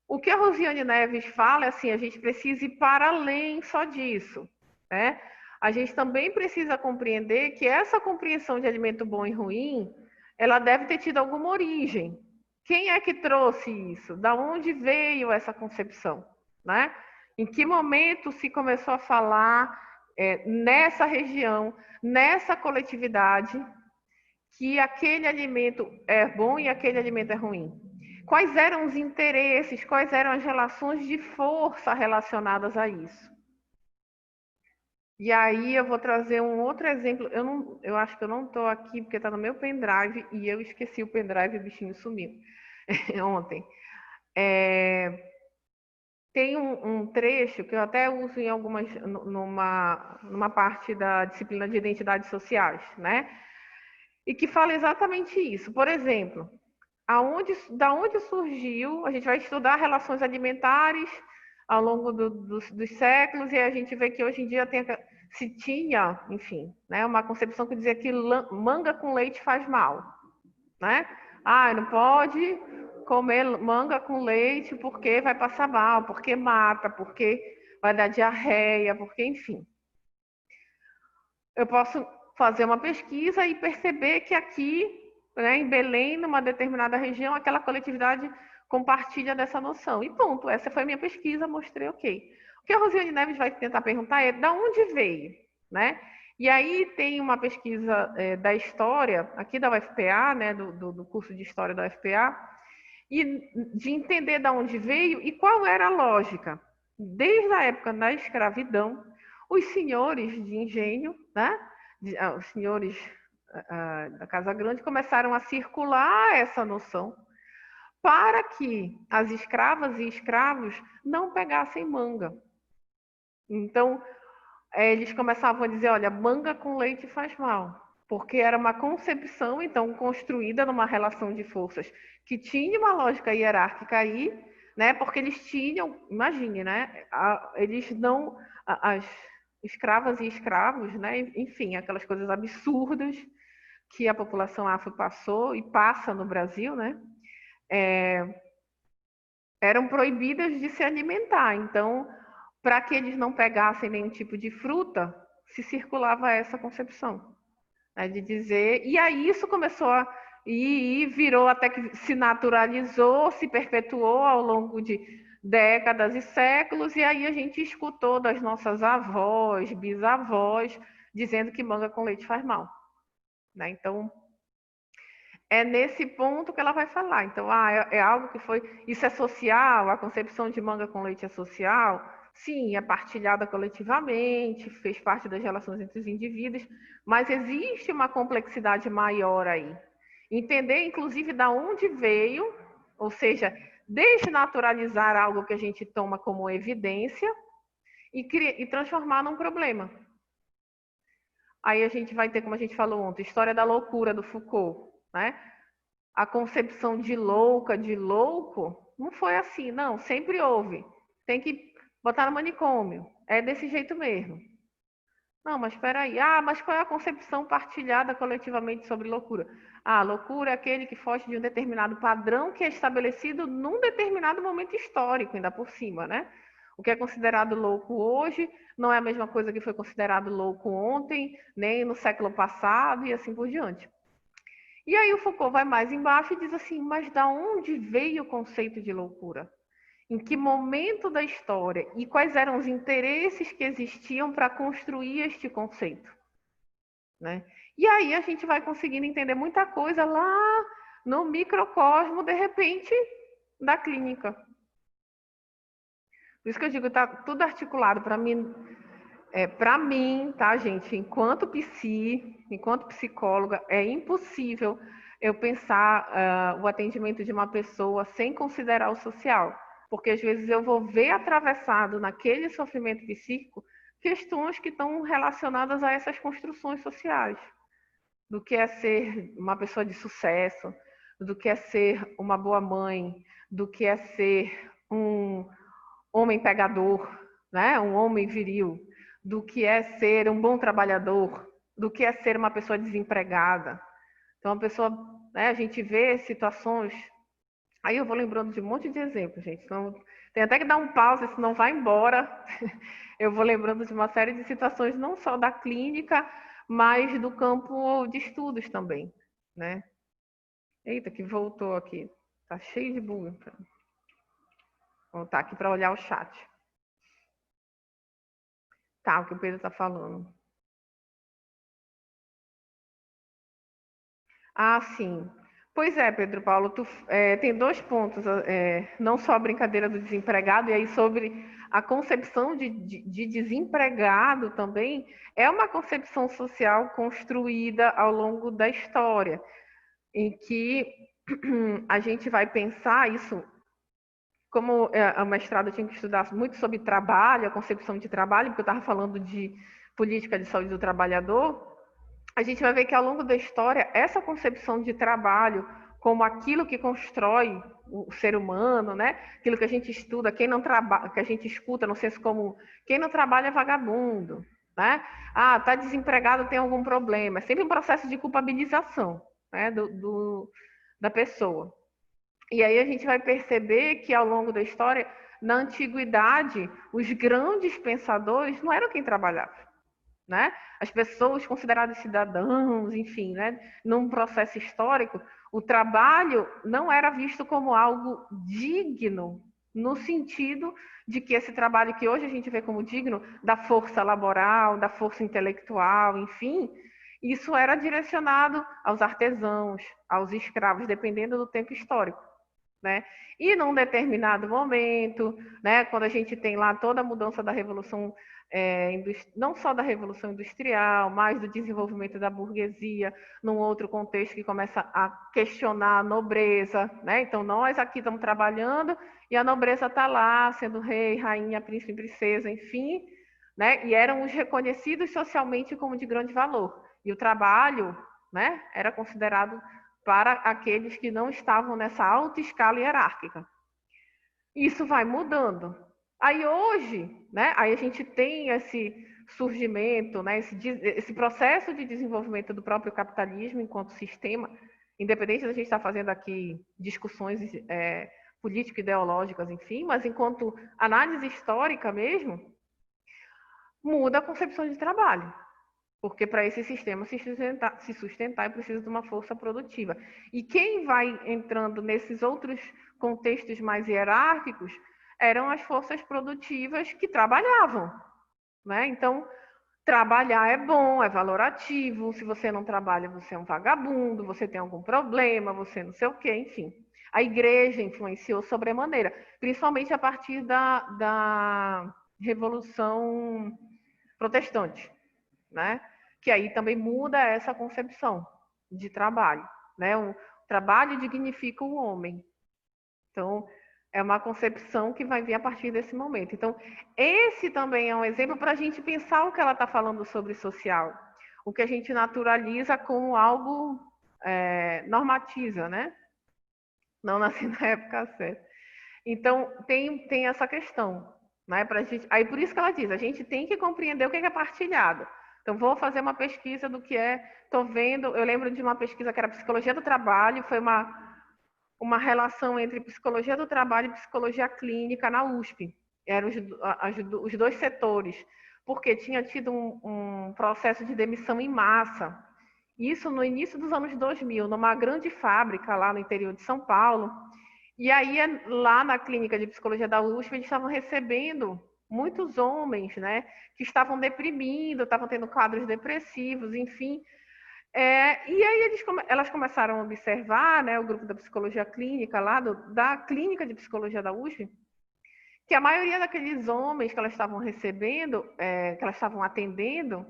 O que a Rosiane Neves fala é assim, a gente precisa ir para além só disso, né? A gente também precisa compreender que essa compreensão de alimento bom e ruim, ela deve ter tido alguma origem. Quem é que trouxe isso? Da onde veio essa concepção, né? Em que momento se começou a falar nessa região, nessa coletividade, que aquele alimento é bom e aquele alimento é ruim? Quais eram os interesses, quais eram as relações de força relacionadas a isso? E aí eu vou trazer um outro exemplo. Eu acho que eu não estou aqui porque está no meu pendrive e eu esqueci o pendrive e o bichinho sumiu ontem. Tem um trecho que eu até uso em numa parte da disciplina de identidades sociais, né? E que fala exatamente isso. Por exemplo, da onde surgiu, a gente vai estudar relações alimentares ao longo dos séculos, e a gente vê que hoje em dia se tinha, enfim, né, uma concepção que dizia que manga com leite faz mal, né? Ah, não pode comer manga com leite porque vai passar mal, porque mata, porque vai dar diarreia, porque, enfim. Eu posso fazer uma pesquisa e perceber que aqui, né, em Belém, numa determinada região, aquela coletividade compartilha dessa noção. E ponto, essa foi a minha pesquisa, mostrei ok. O que a Rosiane Neves vai tentar perguntar é de onde veio, né? E aí tem uma pesquisa da história, aqui da UFPA, né, do curso de História da UFPA, e de entender de onde veio e qual era a lógica. Desde a época da escravidão, os senhores de engenho, né, os senhores da Casa Grande, começaram a circular essa noção para que as escravas e escravos não pegassem manga. Então, eles começavam a dizer, olha, manga com leite faz mal, porque era uma concepção, então, construída numa relação de forças que tinha uma lógica hierárquica aí, né? Porque eles tinham, imagine, né? Eles não, as escravas e escravos, né? Enfim, aquelas coisas absurdas que a população afro passou e passa no Brasil, né? Eram proibidas de se alimentar. Então, para que eles não pegassem nenhum tipo de fruta, se circulava essa concepção, né, de dizer... E aí isso começou e virou até que se naturalizou, se perpetuou ao longo de décadas e séculos, e aí a gente escutou das nossas avós, bisavós, dizendo que manga com leite faz mal, né? Então, é nesse ponto que ela vai falar. Então, é algo que foi... Isso é social? A concepção de manga com leite é social? Sim, é partilhada coletivamente, fez parte das relações entre os indivíduos, mas existe uma complexidade maior aí. Entender, inclusive, de onde veio, ou seja, desnaturalizar algo que a gente toma como evidência e transformar num problema. Aí a gente vai ter, como a gente falou ontem, história da loucura do Foucault, né? A concepção de louca, de louco, não foi assim, não, sempre houve. Tem que botar no manicômio, é desse jeito mesmo. Não, mas espera aí. Mas qual é a concepção partilhada coletivamente sobre loucura? Loucura é aquele que foge de um determinado padrão que é estabelecido num determinado momento histórico, ainda por cima, né? O que é considerado louco hoje não é a mesma coisa que foi considerado louco ontem, nem no século passado e assim por diante. E aí o Foucault vai mais embaixo e diz assim, mas da onde veio o conceito de loucura? Em que momento da história e quais eram os interesses que existiam para construir este conceito, né? E aí a gente vai conseguindo entender muita coisa lá no microcosmo, de repente, da clínica. Por isso que eu digo, tá tudo articulado para mim. Para mim, tá, gente? Enquanto psicóloga, é impossível eu pensar o atendimento de uma pessoa sem considerar o social. Porque às vezes eu vou ver atravessado naquele sofrimento psíquico questões que estão relacionadas a essas construções sociais. Do que é ser uma pessoa de sucesso, do que é ser uma boa mãe, do que é ser um homem pegador, né? Um homem viril, do que é ser um bom trabalhador, do que é ser uma pessoa desempregada. Então, a pessoa, né, a gente vê situações. Aí eu vou lembrando de um monte de exemplos, gente. Então, tem até que dar um pause, senão vai embora. Eu vou lembrando de uma série de situações, não só da clínica, mas do campo de estudos também, né? Eita, que voltou aqui. Tá cheio de bug. Vou voltar aqui para olhar o chat. Tá, o que o Pedro está falando. Ah, sim. Pois é, Pedro Paulo, tem 2 pontos, não só a brincadeira do desempregado, e aí sobre a concepção de desempregado também, é uma concepção social construída ao longo da história, em que a gente vai pensar isso, como a mestrado tinha que estudar muito sobre trabalho, a concepção de trabalho, porque eu estava falando de política de saúde do trabalhador, a gente vai ver que ao longo da história, essa concepção de trabalho como aquilo que constrói o ser humano, né? Aquilo que a gente estuda, quem não trabalha, que a gente escuta no senso comum, quem não trabalha é vagabundo, né? Ah, tá desempregado, tem algum problema. É sempre um processo de culpabilização, né, da pessoa. E aí a gente vai perceber que ao longo da história, na antiguidade, os grandes pensadores não eram quem trabalhava. Né? As pessoas consideradas cidadãos, enfim, né? Num processo histórico, o trabalho não era visto como algo digno, no sentido de que esse trabalho que hoje a gente vê como digno, da força laboral, da força intelectual, enfim, isso era direcionado aos artesãos, aos escravos, dependendo do tempo histórico. Né? E num determinado momento, né, quando a gente tem lá toda a mudança da Revolução, não só da Revolução Industrial, mas do desenvolvimento da burguesia, num outro contexto que começa a questionar a nobreza. Né? Então, nós aqui estamos trabalhando e a nobreza está lá, sendo rei, rainha, príncipe, princesa, enfim, né? E eram os reconhecidos socialmente como de grande valor. E o trabalho, né, era considerado para aqueles que não estavam nessa alta escala hierárquica. Isso vai mudando. Aí hoje, né, aí a gente tem esse surgimento, né, esse processo de desenvolvimento do próprio capitalismo enquanto sistema, independente da gente estar fazendo aqui discussões político-ideológicas, enfim, mas enquanto análise histórica mesmo, muda a concepção de trabalho. Porque para esse sistema se sustentar é preciso de uma força produtiva. E quem vai entrando nesses outros contextos mais hierárquicos eram as forças produtivas que trabalhavam. Né? Então, trabalhar é bom, é valorativo. Se você não trabalha, você é um vagabundo, você tem algum problema, você não sei o quê, enfim. A igreja influenciou sobremaneira, principalmente a partir da Revolução Protestante. Né? Que aí também muda essa concepção de trabalho. Né? O trabalho dignifica o homem. Então, é uma concepção que vai vir a partir desse momento. Então, esse também é um exemplo para a gente pensar o que ela está falando sobre social. O que a gente naturaliza como algo normatiza, né? Não nasci na época certa. Então, tem essa questão. Né? Aí por isso que ela diz, a gente tem que compreender o que é partilhado. Então, vou fazer uma pesquisa do que estou vendo, eu lembro de uma pesquisa que era psicologia do trabalho, foi uma relação entre psicologia do trabalho e psicologia clínica na USP. Eram os 2 setores, porque tinha tido um processo de demissão em massa. Isso no início dos anos 2000, numa grande fábrica lá no interior de São Paulo, E aí, lá na clínica de psicologia da USP, eles estavam recebendo muitos homens, né, que estavam deprimindo, estavam tendo quadros depressivos, enfim. E aí elas começaram a observar, né, o grupo da psicologia clínica lá, da clínica de psicologia da USP, que a maioria daqueles homens que elas estavam recebendo, que elas estavam atendendo,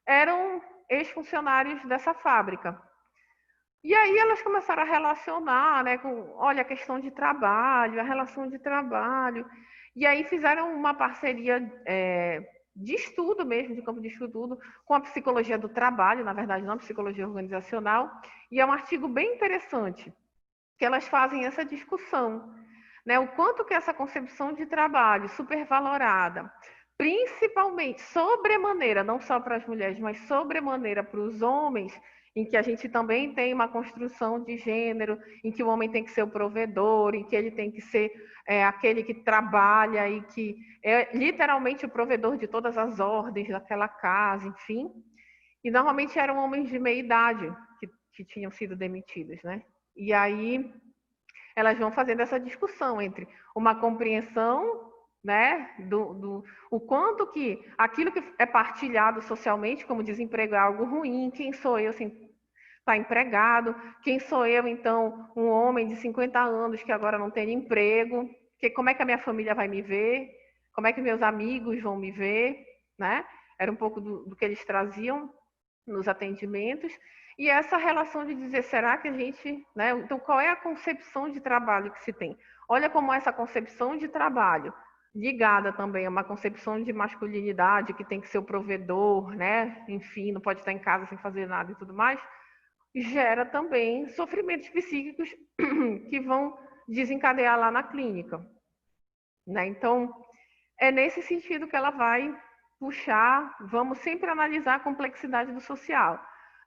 eram ex-funcionários dessa fábrica. E aí elas começaram a relacionar, né, com, olha, a questão de trabalho, a relação de trabalho. E aí fizeram uma parceria de estudo mesmo, de campo de estudo, com a psicologia do trabalho, na verdade, não a psicologia organizacional. E é um artigo bem interessante, que elas fazem essa discussão, né, o quanto que essa concepção de trabalho supervalorada, principalmente sobremaneira, não só para as mulheres, mas sobremaneira para os homens, em que a gente também tem uma construção de gênero, em que o homem tem que ser o provedor, em que ele tem que ser aquele que trabalha e que é literalmente o provedor de todas as ordens daquela casa, enfim. E normalmente eram homens de meia idade que tinham sido demitidos, né? E aí elas vão fazendo essa discussão entre uma compreensão, né, o quanto que aquilo que é partilhado socialmente como desemprego é algo ruim, quem sou eu sem estar empregado, quem sou eu, então, um homem de 50 anos que agora não tem emprego, como é que a minha família vai me ver, como é que meus amigos vão me ver, né? Era um pouco do que eles traziam nos atendimentos. E essa relação de dizer, será que a gente, né? Então, qual é a concepção de trabalho que se tem? Olha como essa concepção de trabalho, ligada também a uma concepção de masculinidade, que tem que ser o provedor, né? Enfim, não pode estar em casa sem fazer nada e tudo mais, gera também sofrimentos psíquicos que vão desencadear lá na clínica, né? Então, é nesse sentido que ela vai puxar, vamos sempre analisar a complexidade do social,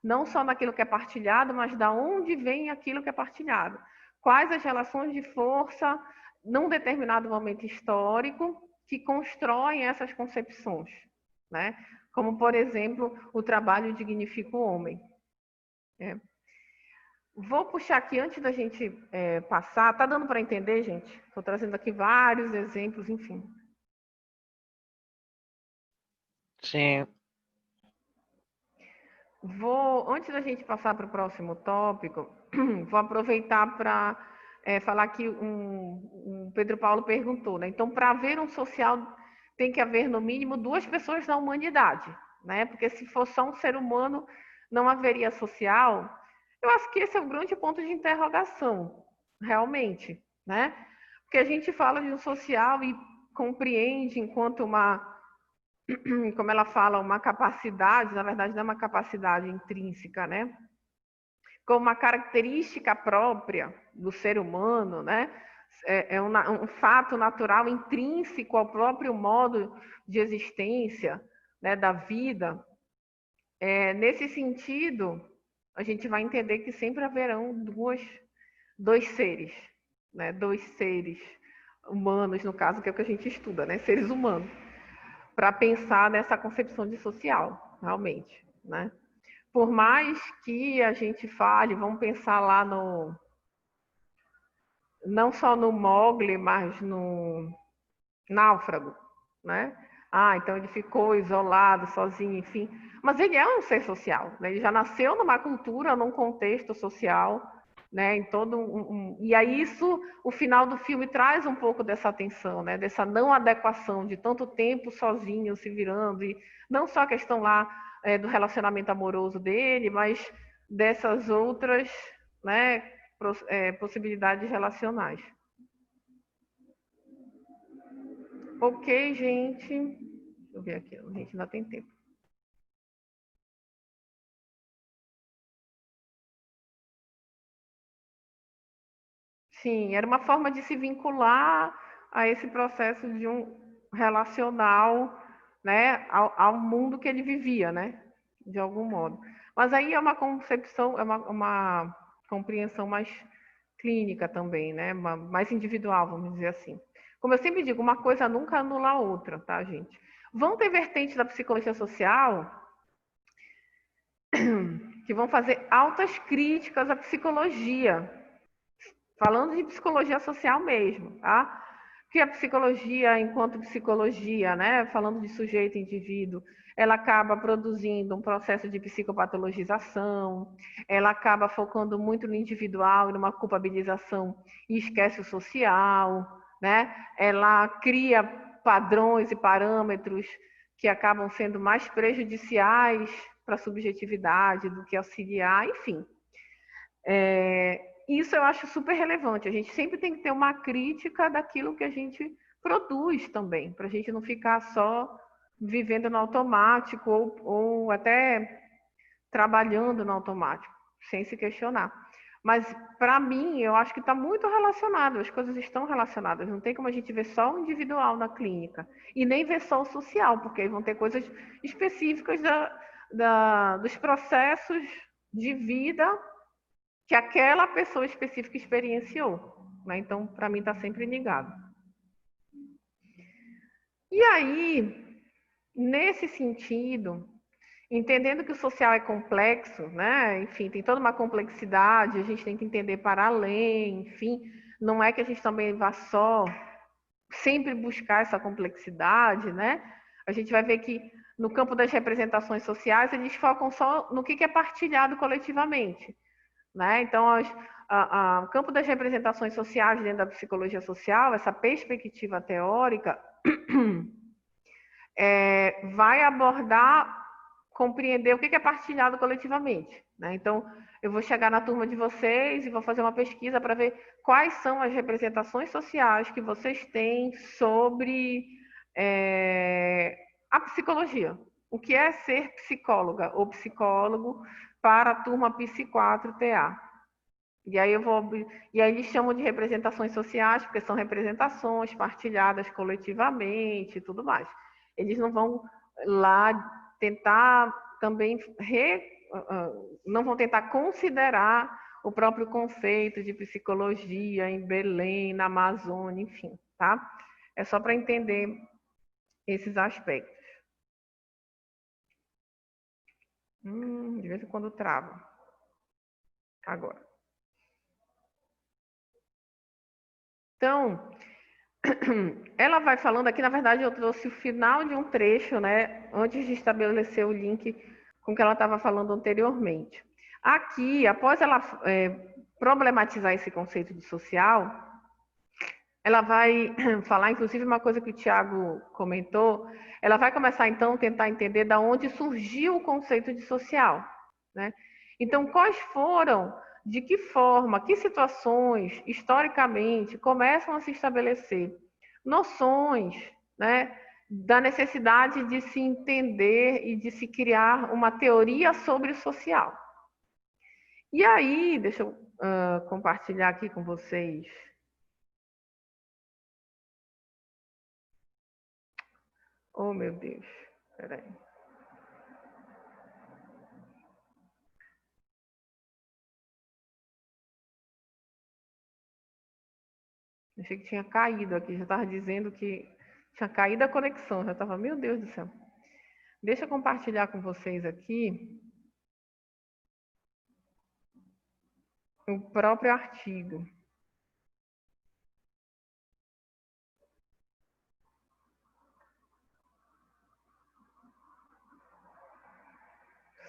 não só naquilo que é partilhado, mas da onde vem aquilo que é partilhado. Quais as relações de força num determinado momento histórico que constroem essas concepções, né? Como, por exemplo, o trabalho dignifica o homem. Vou puxar aqui antes da gente passar. Tá dando para entender, gente? Estou trazendo aqui vários exemplos, enfim. Sim. Antes da gente passar para o próximo tópico, vou aproveitar para falar que o Pedro Paulo perguntou, né? Então, para haver um social, tem que haver, no mínimo, 2 pessoas na humanidade, né? Porque se for só um ser humano, não haveria social. Eu acho que esse é o grande ponto de interrogação, realmente, né? Porque a gente fala de um social e compreende enquanto como ela fala, uma capacidade, na verdade não é uma capacidade intrínseca, né? Como uma característica própria do ser humano, né? É um fato natural intrínseco ao próprio modo de existência, né, da vida. Nesse sentido, a gente vai entender que sempre haverão dois seres, né? 2 seres humanos, no caso, que é o que a gente estuda, né? Seres humanos, para pensar nessa concepção de social, realmente, né? Por mais que a gente fale, vamos pensar lá não só no Mowgli, mas no Náufrago, né? Então ele ficou isolado, sozinho, enfim. Mas ele é um ser social, né? Ele já nasceu numa cultura, num contexto social, né? Em todo E aí o final do filme traz um pouco dessa atenção, né? Dessa não adequação de tanto tempo sozinho, se virando, e não só a questão lá do relacionamento amoroso dele, mas dessas outras, né, possibilidades relacionais. Ok, gente. Deixa eu ver aqui, a gente ainda tem tempo. Sim, era uma forma de se vincular a esse processo de um relacional, né, ao mundo que ele vivia, né, de algum modo. Mas aí é uma concepção, é uma compreensão mais clínica também, né, mais individual, vamos dizer assim. Como eu sempre digo, uma coisa nunca anula a outra, tá, gente? Vão ter vertentes da psicologia social que vão fazer altas críticas à psicologia, falando de psicologia social mesmo, tá? Que a psicologia, enquanto psicologia, né, falando de sujeito e indivíduo, ela acaba produzindo um processo de psicopatologização, ela acaba focando muito no individual e numa culpabilização e esquece o social, né? Ela cria padrões e parâmetros que acabam sendo mais prejudiciais para a subjetividade do que auxiliar, enfim. Isso eu acho super relevante. A gente sempre tem que ter uma crítica daquilo que a gente produz também, para a gente não ficar só vivendo no automático ou até trabalhando no automático, sem se questionar. Mas, para mim, eu acho que está muito relacionado, as coisas estão relacionadas. Não tem como a gente ver só o individual na clínica e nem ver só o social, porque aí vão ter coisas específicas dos processos de vida que aquela pessoa específica experienciou, né? Então, para mim, está sempre ligado. E aí, nesse sentido, entendendo que o social é complexo, né? Enfim, tem toda uma complexidade, a gente tem que entender para além, enfim, não é que a gente também vá só sempre buscar essa complexidade, né? A gente vai ver que no campo das representações sociais, eles focam só no que é partilhado coletivamente, né? Então, o campo das representações sociais dentro da psicologia social, essa perspectiva teórica, vai abordar, compreender o que é partilhado coletivamente, né? Então, eu vou chegar na turma de vocês e vou fazer uma pesquisa para ver quais são as representações sociais que vocês têm sobre a psicologia. O que é ser psicóloga ou psicólogo para a turma Psi4TA. E aí eles chamam de representações sociais, porque são representações partilhadas coletivamente e tudo mais. Eles não vão lá tentar também não vão tentar considerar o próprio conceito de psicologia em Belém, na Amazônia, enfim, tá? É só para entender esses aspectos. De vez em quando trava. Agora. Então, ela vai falando aqui, na verdade, eu trouxe o final de um trecho, né, antes de estabelecer o link com o que ela estava falando anteriormente. Aqui, após ela problematizar esse conceito de social, ela vai falar, inclusive, uma coisa que o Tiago comentou, ela vai começar, então, a tentar entender de onde surgiu o conceito de social, né? Então, quais foram, de que forma, que situações, historicamente, começam a se estabelecer noções, né, da necessidade de se entender e de se criar uma teoria sobre o social. E aí, deixa eu compartilhar aqui com vocês. Oh, meu Deus. Peraí. Achei que tinha caído aqui. Já estava dizendo que tinha caído a conexão. Já estava, meu Deus do céu. Deixa eu compartilhar com vocês aqui o próprio artigo.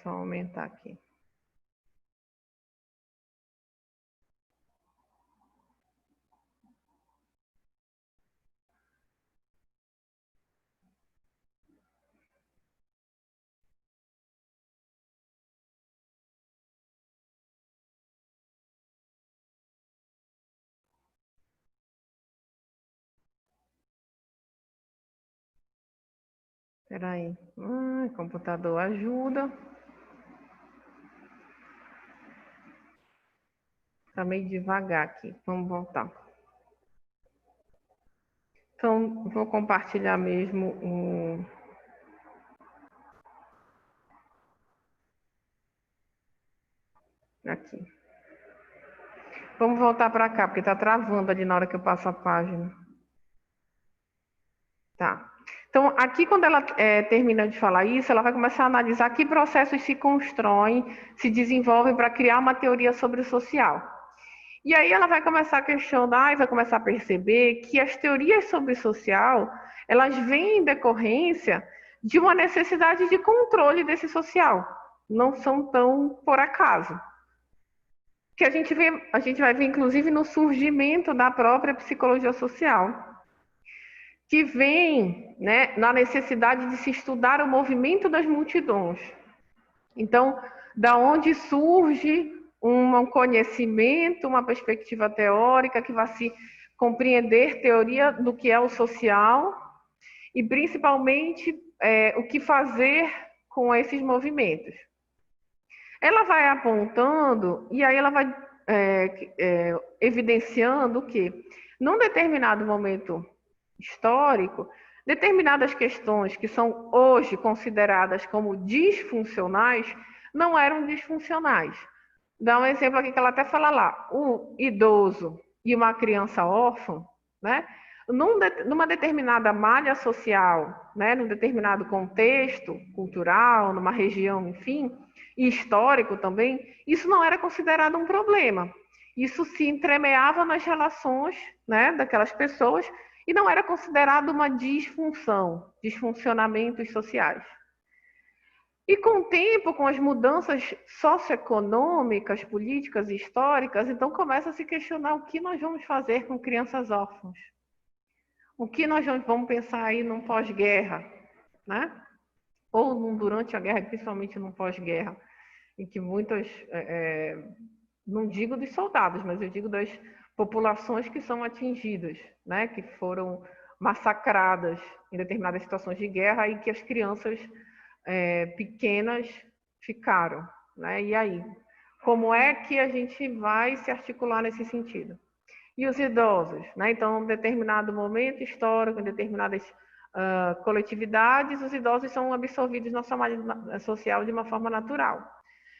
Só aumentar aqui. Espera aí. Computador ajuda. Está meio devagar aqui. Vamos voltar. Então, vou compartilhar mesmo o... Aqui. Vamos voltar para cá, porque está travando ali na hora que eu passo a página. Tá. Então, aqui, quando ela termina de falar isso, ela vai começar a analisar que processos se constroem, se desenvolvem para criar uma teoria sobre o social. E aí ela vai começar a questionar e vai começar a perceber que as teorias sobre o social, elas vêm em decorrência de uma necessidade de controle desse social. Não são tão por acaso. Que a gente vai ver, inclusive, no surgimento da própria psicologia social, que vem, né, na necessidade de se estudar o movimento das multidões. Então, da onde surge um conhecimento, uma perspectiva teórica que vai se compreender teoria do que é o social e, principalmente, o que fazer com esses movimentos. Ela vai apontando e aí ela vai evidenciando que, num determinado momento histórico, determinadas questões que são hoje consideradas como disfuncionais não eram disfuncionais. Dá um exemplo aqui que ela até fala lá, o idoso e uma criança órfã, né? Numa determinada malha social, né? Num determinado contexto cultural, numa região, enfim, e histórico também, isso não era considerado um problema. Isso se entremeava nas relações, né, daquelas pessoas e não era considerado uma disfunção, disfuncionamentos sociais. E com o tempo, com as mudanças socioeconômicas, políticas e históricas, então começa a se questionar o que nós vamos fazer com crianças órfãs. O que nós vamos pensar aí num pós-guerra, né? Ou durante a guerra, principalmente num pós-guerra, em que muitas, não digo dos soldados, mas eu digo das populações que são atingidas, né? Que foram massacradas em determinadas situações de guerra e que as crianças pequenas ficaram, né? E aí, como é que a gente vai se articular nesse sentido? E os idosos, né? Então, em determinado momento histórico, em determinadas coletividades, os idosos são absorvidos na sua malha social de uma forma natural.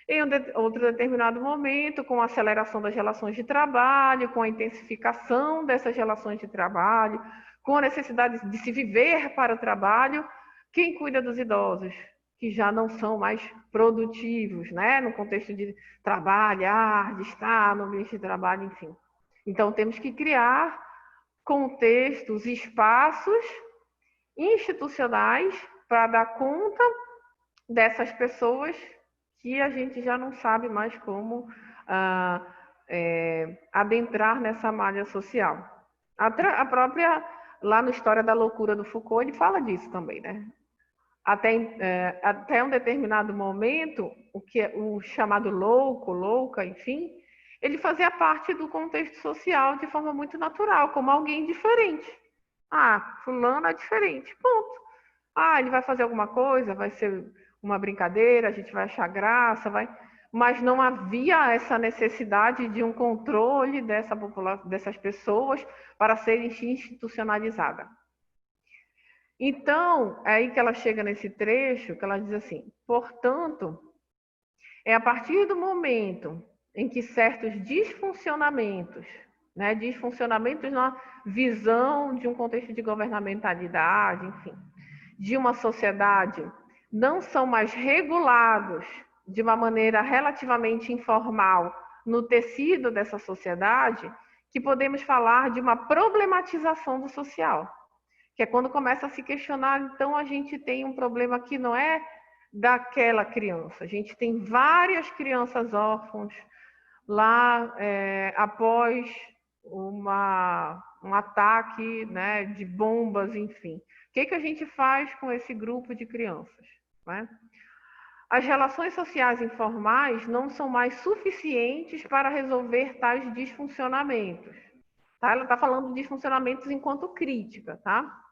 Em outro determinado momento, com a aceleração das relações de trabalho, com a intensificação dessas relações de trabalho, com a necessidade de se viver para o trabalho, quem cuida dos idosos? Que já não são mais produtivos, né? No contexto de trabalhar, de estar no ambiente de trabalho, enfim. Então, temos que criar contextos, espaços institucionais para dar conta dessas pessoas que a gente já não sabe mais como adentrar nessa malha social. A própria, lá no História da Loucura do Foucault, ele fala disso também, né? Até um determinado momento, o chamado louco, louca, enfim, ele fazia parte do contexto social de forma muito natural, como alguém diferente. Ah, fulano é diferente, ponto. Ah, ele vai fazer alguma coisa, vai ser uma brincadeira, a gente vai achar graça, mas não havia essa necessidade de um controle dessas pessoas para serem institucionalizadas. Então, é aí que ela chega nesse trecho, que ela diz assim, portanto, é a partir do momento em que certos disfuncionamentos, né, disfuncionamentos na visão de um contexto de governamentalidade, enfim, de uma sociedade, não são mais regulados de uma maneira relativamente informal no tecido dessa sociedade, que podemos falar de uma problematização do social. Que é quando começa a se questionar, então a gente tem um problema que não é daquela criança. A gente tem várias crianças órfãs lá após um ataque, né, de bombas, enfim. O que a gente faz com esse grupo de crianças, né? As relações sociais informais não são mais suficientes para resolver tais disfuncionamentos. Tá? Ela está falando de disfuncionamentos enquanto crítica, tá?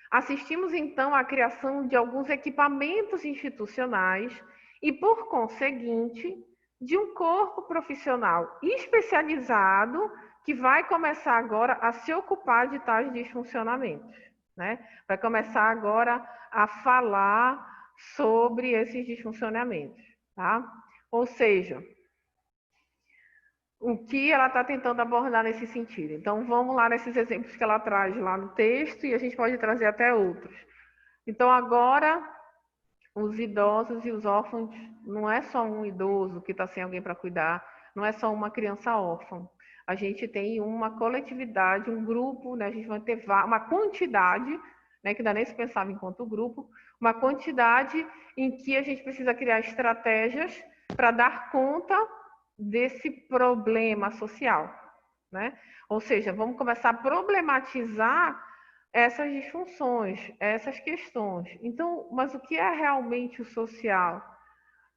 Assistimos, então, à criação de alguns equipamentos institucionais e, por conseguinte, de um corpo profissional especializado que vai começar agora a se ocupar de tais disfuncionamentos, né? Vai começar agora a falar sobre esses disfuncionamentos, tá? Ou seja, o que ela está tentando abordar nesse sentido. Então, vamos lá nesses exemplos que ela traz lá no texto e a gente pode trazer até outros. Então, agora, os idosos e os órfãos, não é só um idoso que está sem alguém para cuidar, não é só uma criança órfã. a gente tem uma coletividade, um grupo, né? A gente vai ter uma quantidade, né? Que dá nem se pensava enquanto grupo, uma quantidade em que a gente precisa criar estratégias para dar conta desse problema social, né? Ou seja, vamos começar a problematizar essas disfunções, essas questões. Então, mas o que é realmente o social?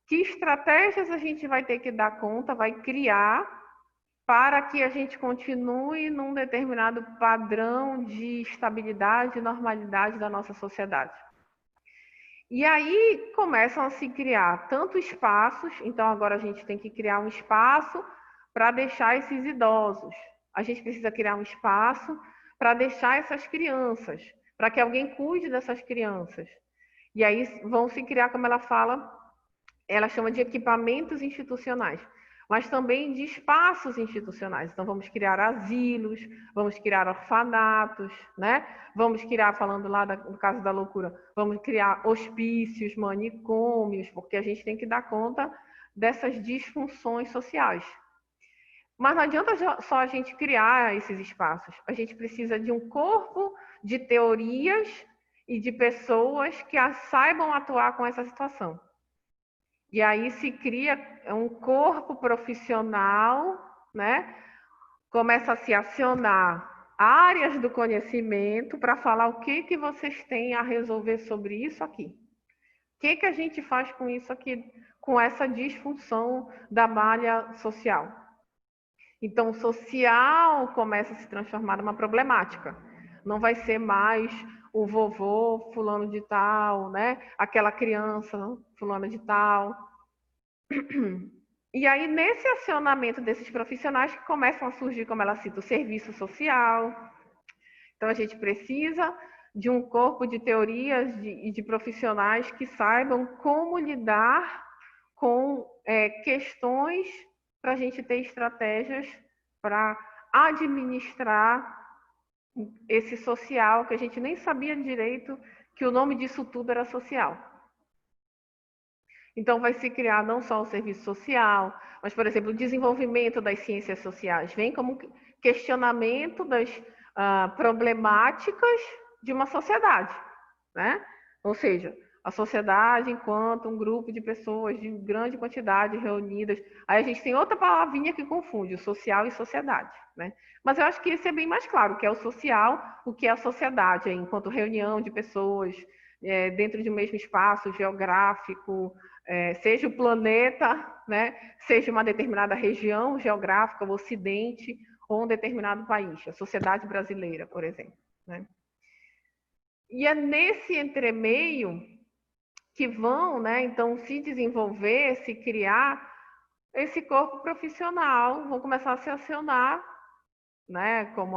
Que estratégias a gente vai ter que dar conta, vai criar para que a gente continue num determinado padrão de estabilidade e normalidade da nossa sociedade? E aí começam a se criar tanto espaços, então agora a gente tem que criar um espaço para deixar esses idosos. A gente precisa criar um espaço para deixar essas crianças, para que alguém cuide dessas crianças. E aí vão se criar, como ela fala, ela chama de equipamentos institucionais, mas também de espaços institucionais. Então, vamos criar asilos, vamos criar orfanatos, né? Vamos criar, falando lá no caso da loucura, vamos criar hospícios, manicômios, porque a gente tem que dar conta dessas disfunções sociais. Mas não adianta só a gente criar esses espaços, a gente precisa de um corpo de teorias e de pessoas que saibam atuar com essa situação. E aí se cria um corpo profissional, né? Começa a se acionar áreas do conhecimento para falar o que vocês têm a resolver sobre isso aqui. O que a gente faz com isso aqui, com essa disfunção da malha social? Então, o social começa a se transformar numa problemática. Não vai ser mais o vovô fulano de tal, né? Aquela criança fulana de tal. E aí, nesse acionamento desses profissionais que começam a surgir, como ela cita, o serviço social. Então, a gente precisa de um corpo de teorias e de profissionais que saibam como lidar com questões para a gente ter estratégias para administrar esse social, que a gente nem sabia direito que o nome disso tudo era social. Então, vai se criar não só o serviço social, mas, por exemplo, o desenvolvimento das ciências sociais. Vem como questionamento das problemáticas de uma sociedade, né? Ou seja, a sociedade enquanto um grupo de pessoas de grande quantidade reunidas. Aí a gente tem outra palavrinha que confunde, o social e sociedade, né? Mas eu acho que esse é bem mais claro, o que é o social, o que é a sociedade, enquanto reunião de pessoas dentro de um mesmo espaço geográfico, seja o planeta, né? Seja uma determinada região geográfica, o Ocidente, ou um determinado país, a sociedade brasileira, por exemplo, né? E é nesse entremeio que vão, né, então, se desenvolver, se criar esse corpo profissional, vão começar a se acionar, né, como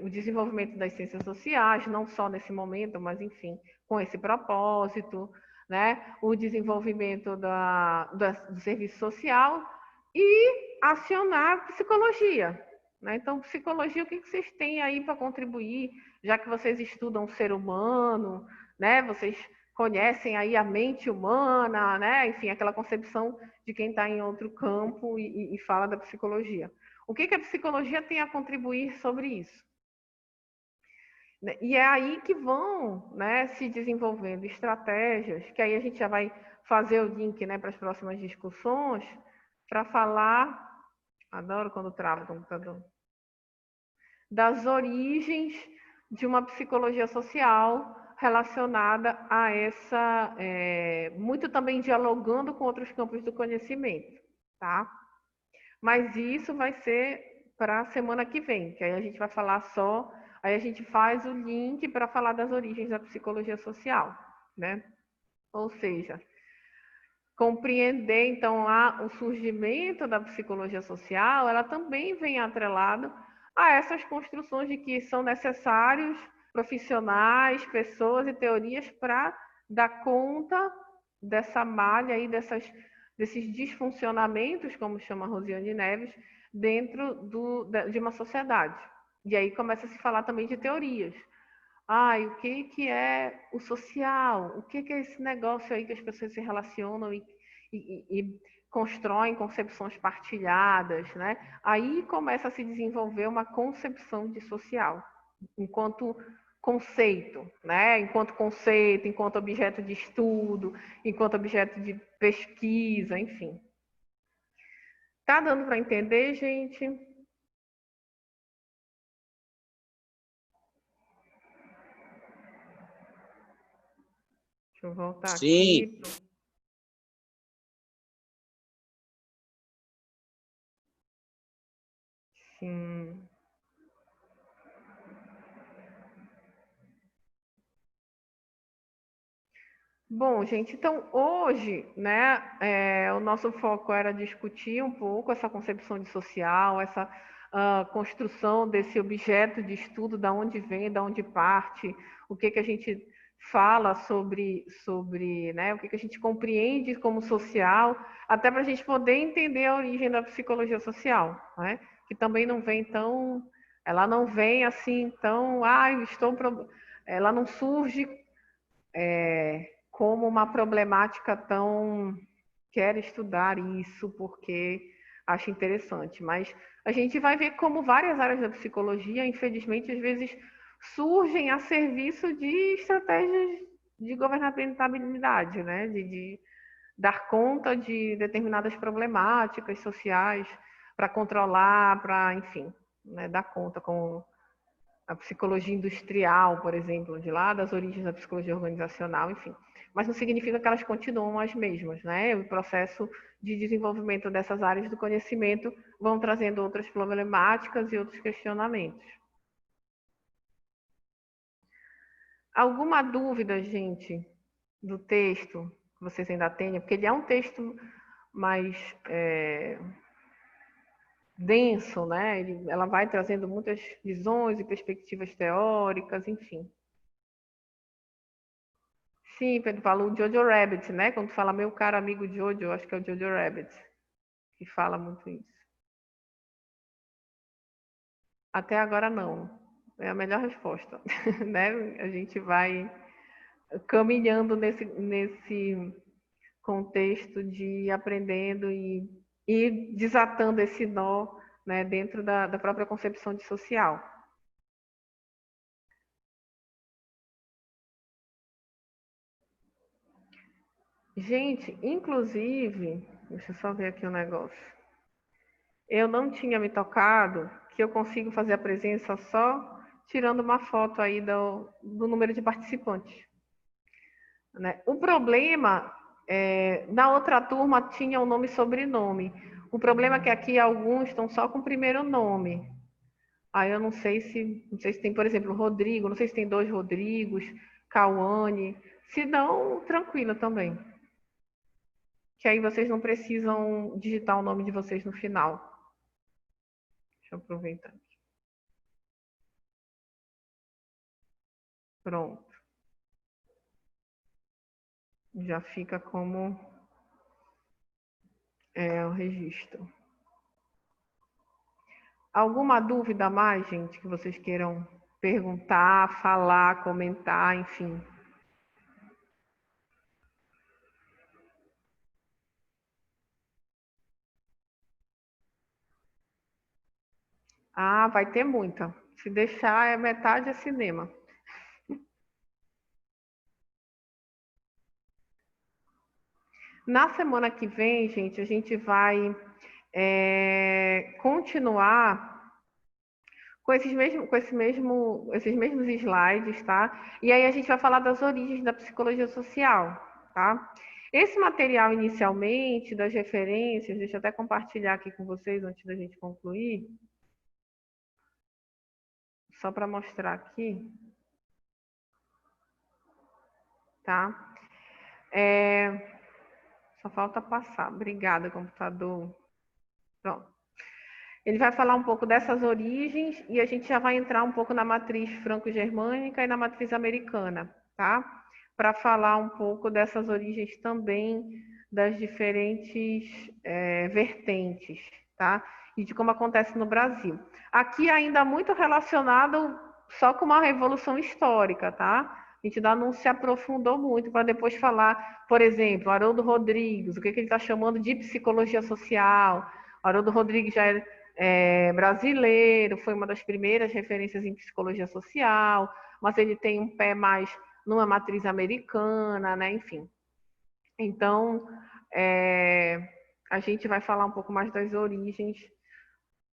o desenvolvimento das ciências sociais, não só nesse momento, mas, enfim, com esse propósito, né, o desenvolvimento do serviço social e acionar a psicologia. Né? Então, psicologia, o que vocês têm aí para contribuir, já que vocês estudam o ser humano, né? Vocês conhecem aí a mente humana, né? Enfim, aquela concepção de quem está em outro campo e fala da psicologia. O que a psicologia tem a contribuir sobre isso? E é aí que vão, né, se desenvolvendo estratégias, que aí a gente já vai fazer o link, né, para as próximas discussões, para falar, adoro quando trava o computador, das origens de uma psicologia social relacionada a essa, muito também dialogando com outros campos do conhecimento, tá? Mas isso vai ser para a semana que vem, que aí a gente vai falar só, aí a gente faz o link para falar das origens da psicologia social, né? Ou seja, compreender, então, o surgimento da psicologia social, ela também vem atrelado a essas construções de que são necessários profissionais, pessoas e teorias para dar conta dessa malha aí, desses disfuncionamentos, como chama Rosiane Neves, dentro de uma sociedade. E aí começa a se falar também de teorias. O que é o social? O que é esse negócio aí que as pessoas se relacionam e constroem concepções partilhadas, né? Aí começa a se desenvolver uma concepção de social, enquanto conceito, né? Enquanto conceito, enquanto objeto de estudo, enquanto objeto de pesquisa, enfim. Tá dando para entender, gente? Deixa eu voltar Sim. aqui. Sim. Bom, gente, então hoje, né, o nosso foco era discutir um pouco essa concepção de social, essa construção desse objeto de estudo, da onde vem, da onde parte, o que a gente fala sobre, né, o que a gente compreende como social, até para a gente poder entender a origem da psicologia social, né, que também não vem tão, ela não vem assim tão, ela não surge como uma problemática tão quero estudar isso porque acho interessante, mas a gente vai ver como várias áreas da psicologia, infelizmente, às vezes surgem a serviço de estratégias de governabilidade, né? De dar conta de determinadas problemáticas sociais para controlar, para, enfim, né, dar conta com a psicologia industrial, por exemplo, de lá das origens da psicologia organizacional, enfim. Mas não significa que elas continuam as mesmas, né? O processo de desenvolvimento dessas áreas do conhecimento vão trazendo outras problemáticas e outros questionamentos. Alguma dúvida, gente, do texto que vocês ainda tenham? Porque ele é um texto mais denso, né? Ela vai trazendo muitas visões e perspectivas teóricas, enfim. Sim, Pedro falou o Jojo Rabbit, né? Quando fala meu caro amigo Jojo, acho que é o Jojo Rabbit que fala muito isso. Até agora não. É a melhor resposta, né? A gente vai caminhando nesse contexto de aprendendo e desatando esse nó, né, dentro da própria concepção de social. Gente, inclusive, deixa eu só ver aqui um negócio. Eu não tinha me tocado que eu consigo fazer a presença só tirando uma foto aí do número de participantes, né? O problema, na outra turma tinha o nome e sobrenome. O problema é que aqui alguns estão só com o primeiro nome. Aí eu não sei se tem, por exemplo, Rodrigo, não sei se tem 2 Rodrigos, Cauane. Se não, tranquilo também. Que aí vocês não precisam digitar o nome de vocês no final. Deixa eu aproveitar aqui. Pronto. Já fica como o registro. Alguma dúvida a mais, gente, que vocês queiram perguntar, falar, comentar, enfim? Ah, vai ter muita. Se deixar, metade é cinema. Na semana que vem, gente, a gente vai continuar com esses mesmos slides, tá? E aí a gente vai falar das origens da psicologia social, tá? Esse material inicialmente, das referências, deixa eu até compartilhar aqui com vocês antes da gente concluir. Só para mostrar aqui. Tá? Só falta passar. Obrigada, computador. Pronto. Ele vai falar um pouco dessas origens e a gente já vai entrar um pouco na matriz franco-germânica e na matriz americana, tá? Para falar um pouco dessas origens também das diferentes vertentes, tá? E de como acontece no Brasil. Aqui ainda muito relacionado só com uma revolução histórica, tá? A gente ainda não se aprofundou muito para depois falar, por exemplo, Haroldo Rodrigues, o que ele está chamando de psicologia social. Haroldo Rodrigues já é brasileiro, foi uma das primeiras referências em psicologia social, mas ele tem um pé mais numa matriz americana, né? Enfim. Então, a gente vai falar um pouco mais das origens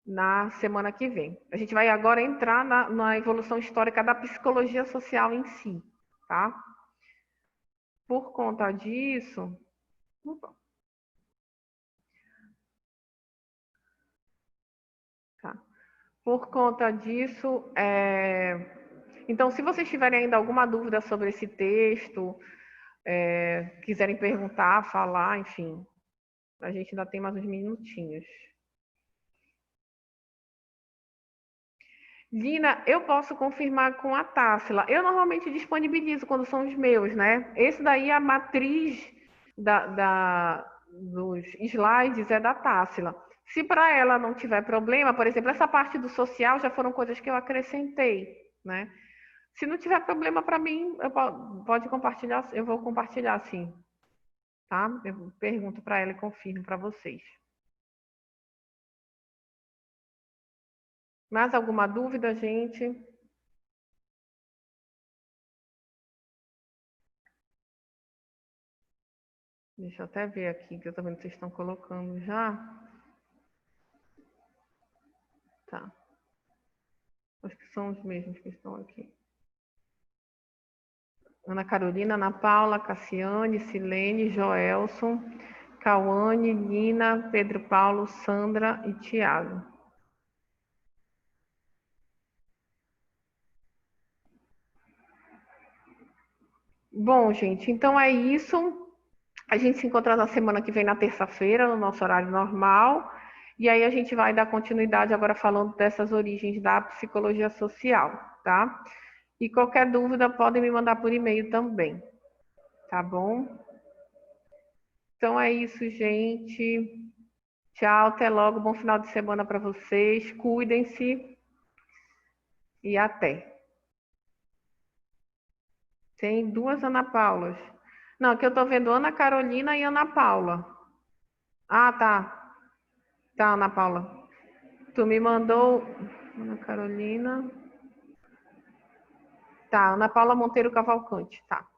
na semana que vem. A gente vai agora entrar na evolução histórica da psicologia social em si, tá? Por conta disso... Tá. Por conta disso, então, se vocês tiverem ainda alguma dúvida sobre esse texto, quiserem perguntar, falar, enfim, a gente ainda tem mais uns minutinhos. Lina, eu posso confirmar com a Tássila. Eu normalmente disponibilizo quando são os meus, né? Esse daí, a matriz dos slides é da Tássila. Se para ela não tiver problema, por exemplo, essa parte do social já foram coisas que eu acrescentei, né? Se não tiver problema para mim, pode compartilhar, eu vou compartilhar sim, tá? Eu pergunto para ela e confirmo para vocês. Mais alguma dúvida, gente? Deixa eu até ver aqui, que eu tô vendo que vocês estão colocando já. Tá. Acho que são os mesmos que estão aqui. Ana Carolina, Ana Paula, Cassiane, Silene, Joelson, Cauane, Nina, Pedro Paulo, Sandra e Tiago. Bom, gente, então é isso. A gente se encontra na semana que vem, na terça-feira, no nosso horário normal. E aí a gente vai dar continuidade agora falando dessas origens da psicologia social, tá? E qualquer dúvida podem me mandar por e-mail também, tá bom? Então é isso, gente. Tchau, até logo. Bom final de semana para vocês. Cuidem-se e até. Tem duas Ana Paulas. Não, aqui eu tô vendo Ana Carolina e Ana Paula. Ah, tá. Tá, Ana Paula. Tu me mandou Ana Carolina. Tá, Ana Paula Monteiro Cavalcante. Tá.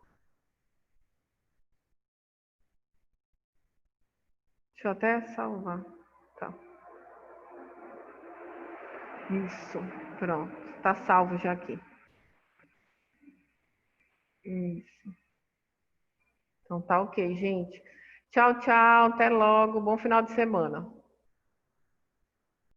Deixa eu até salvar. Tá. Isso. Pronto. Tá salvo já aqui. Isso. Então tá ok, gente. Tchau, tchau. Até logo. Bom final de semana.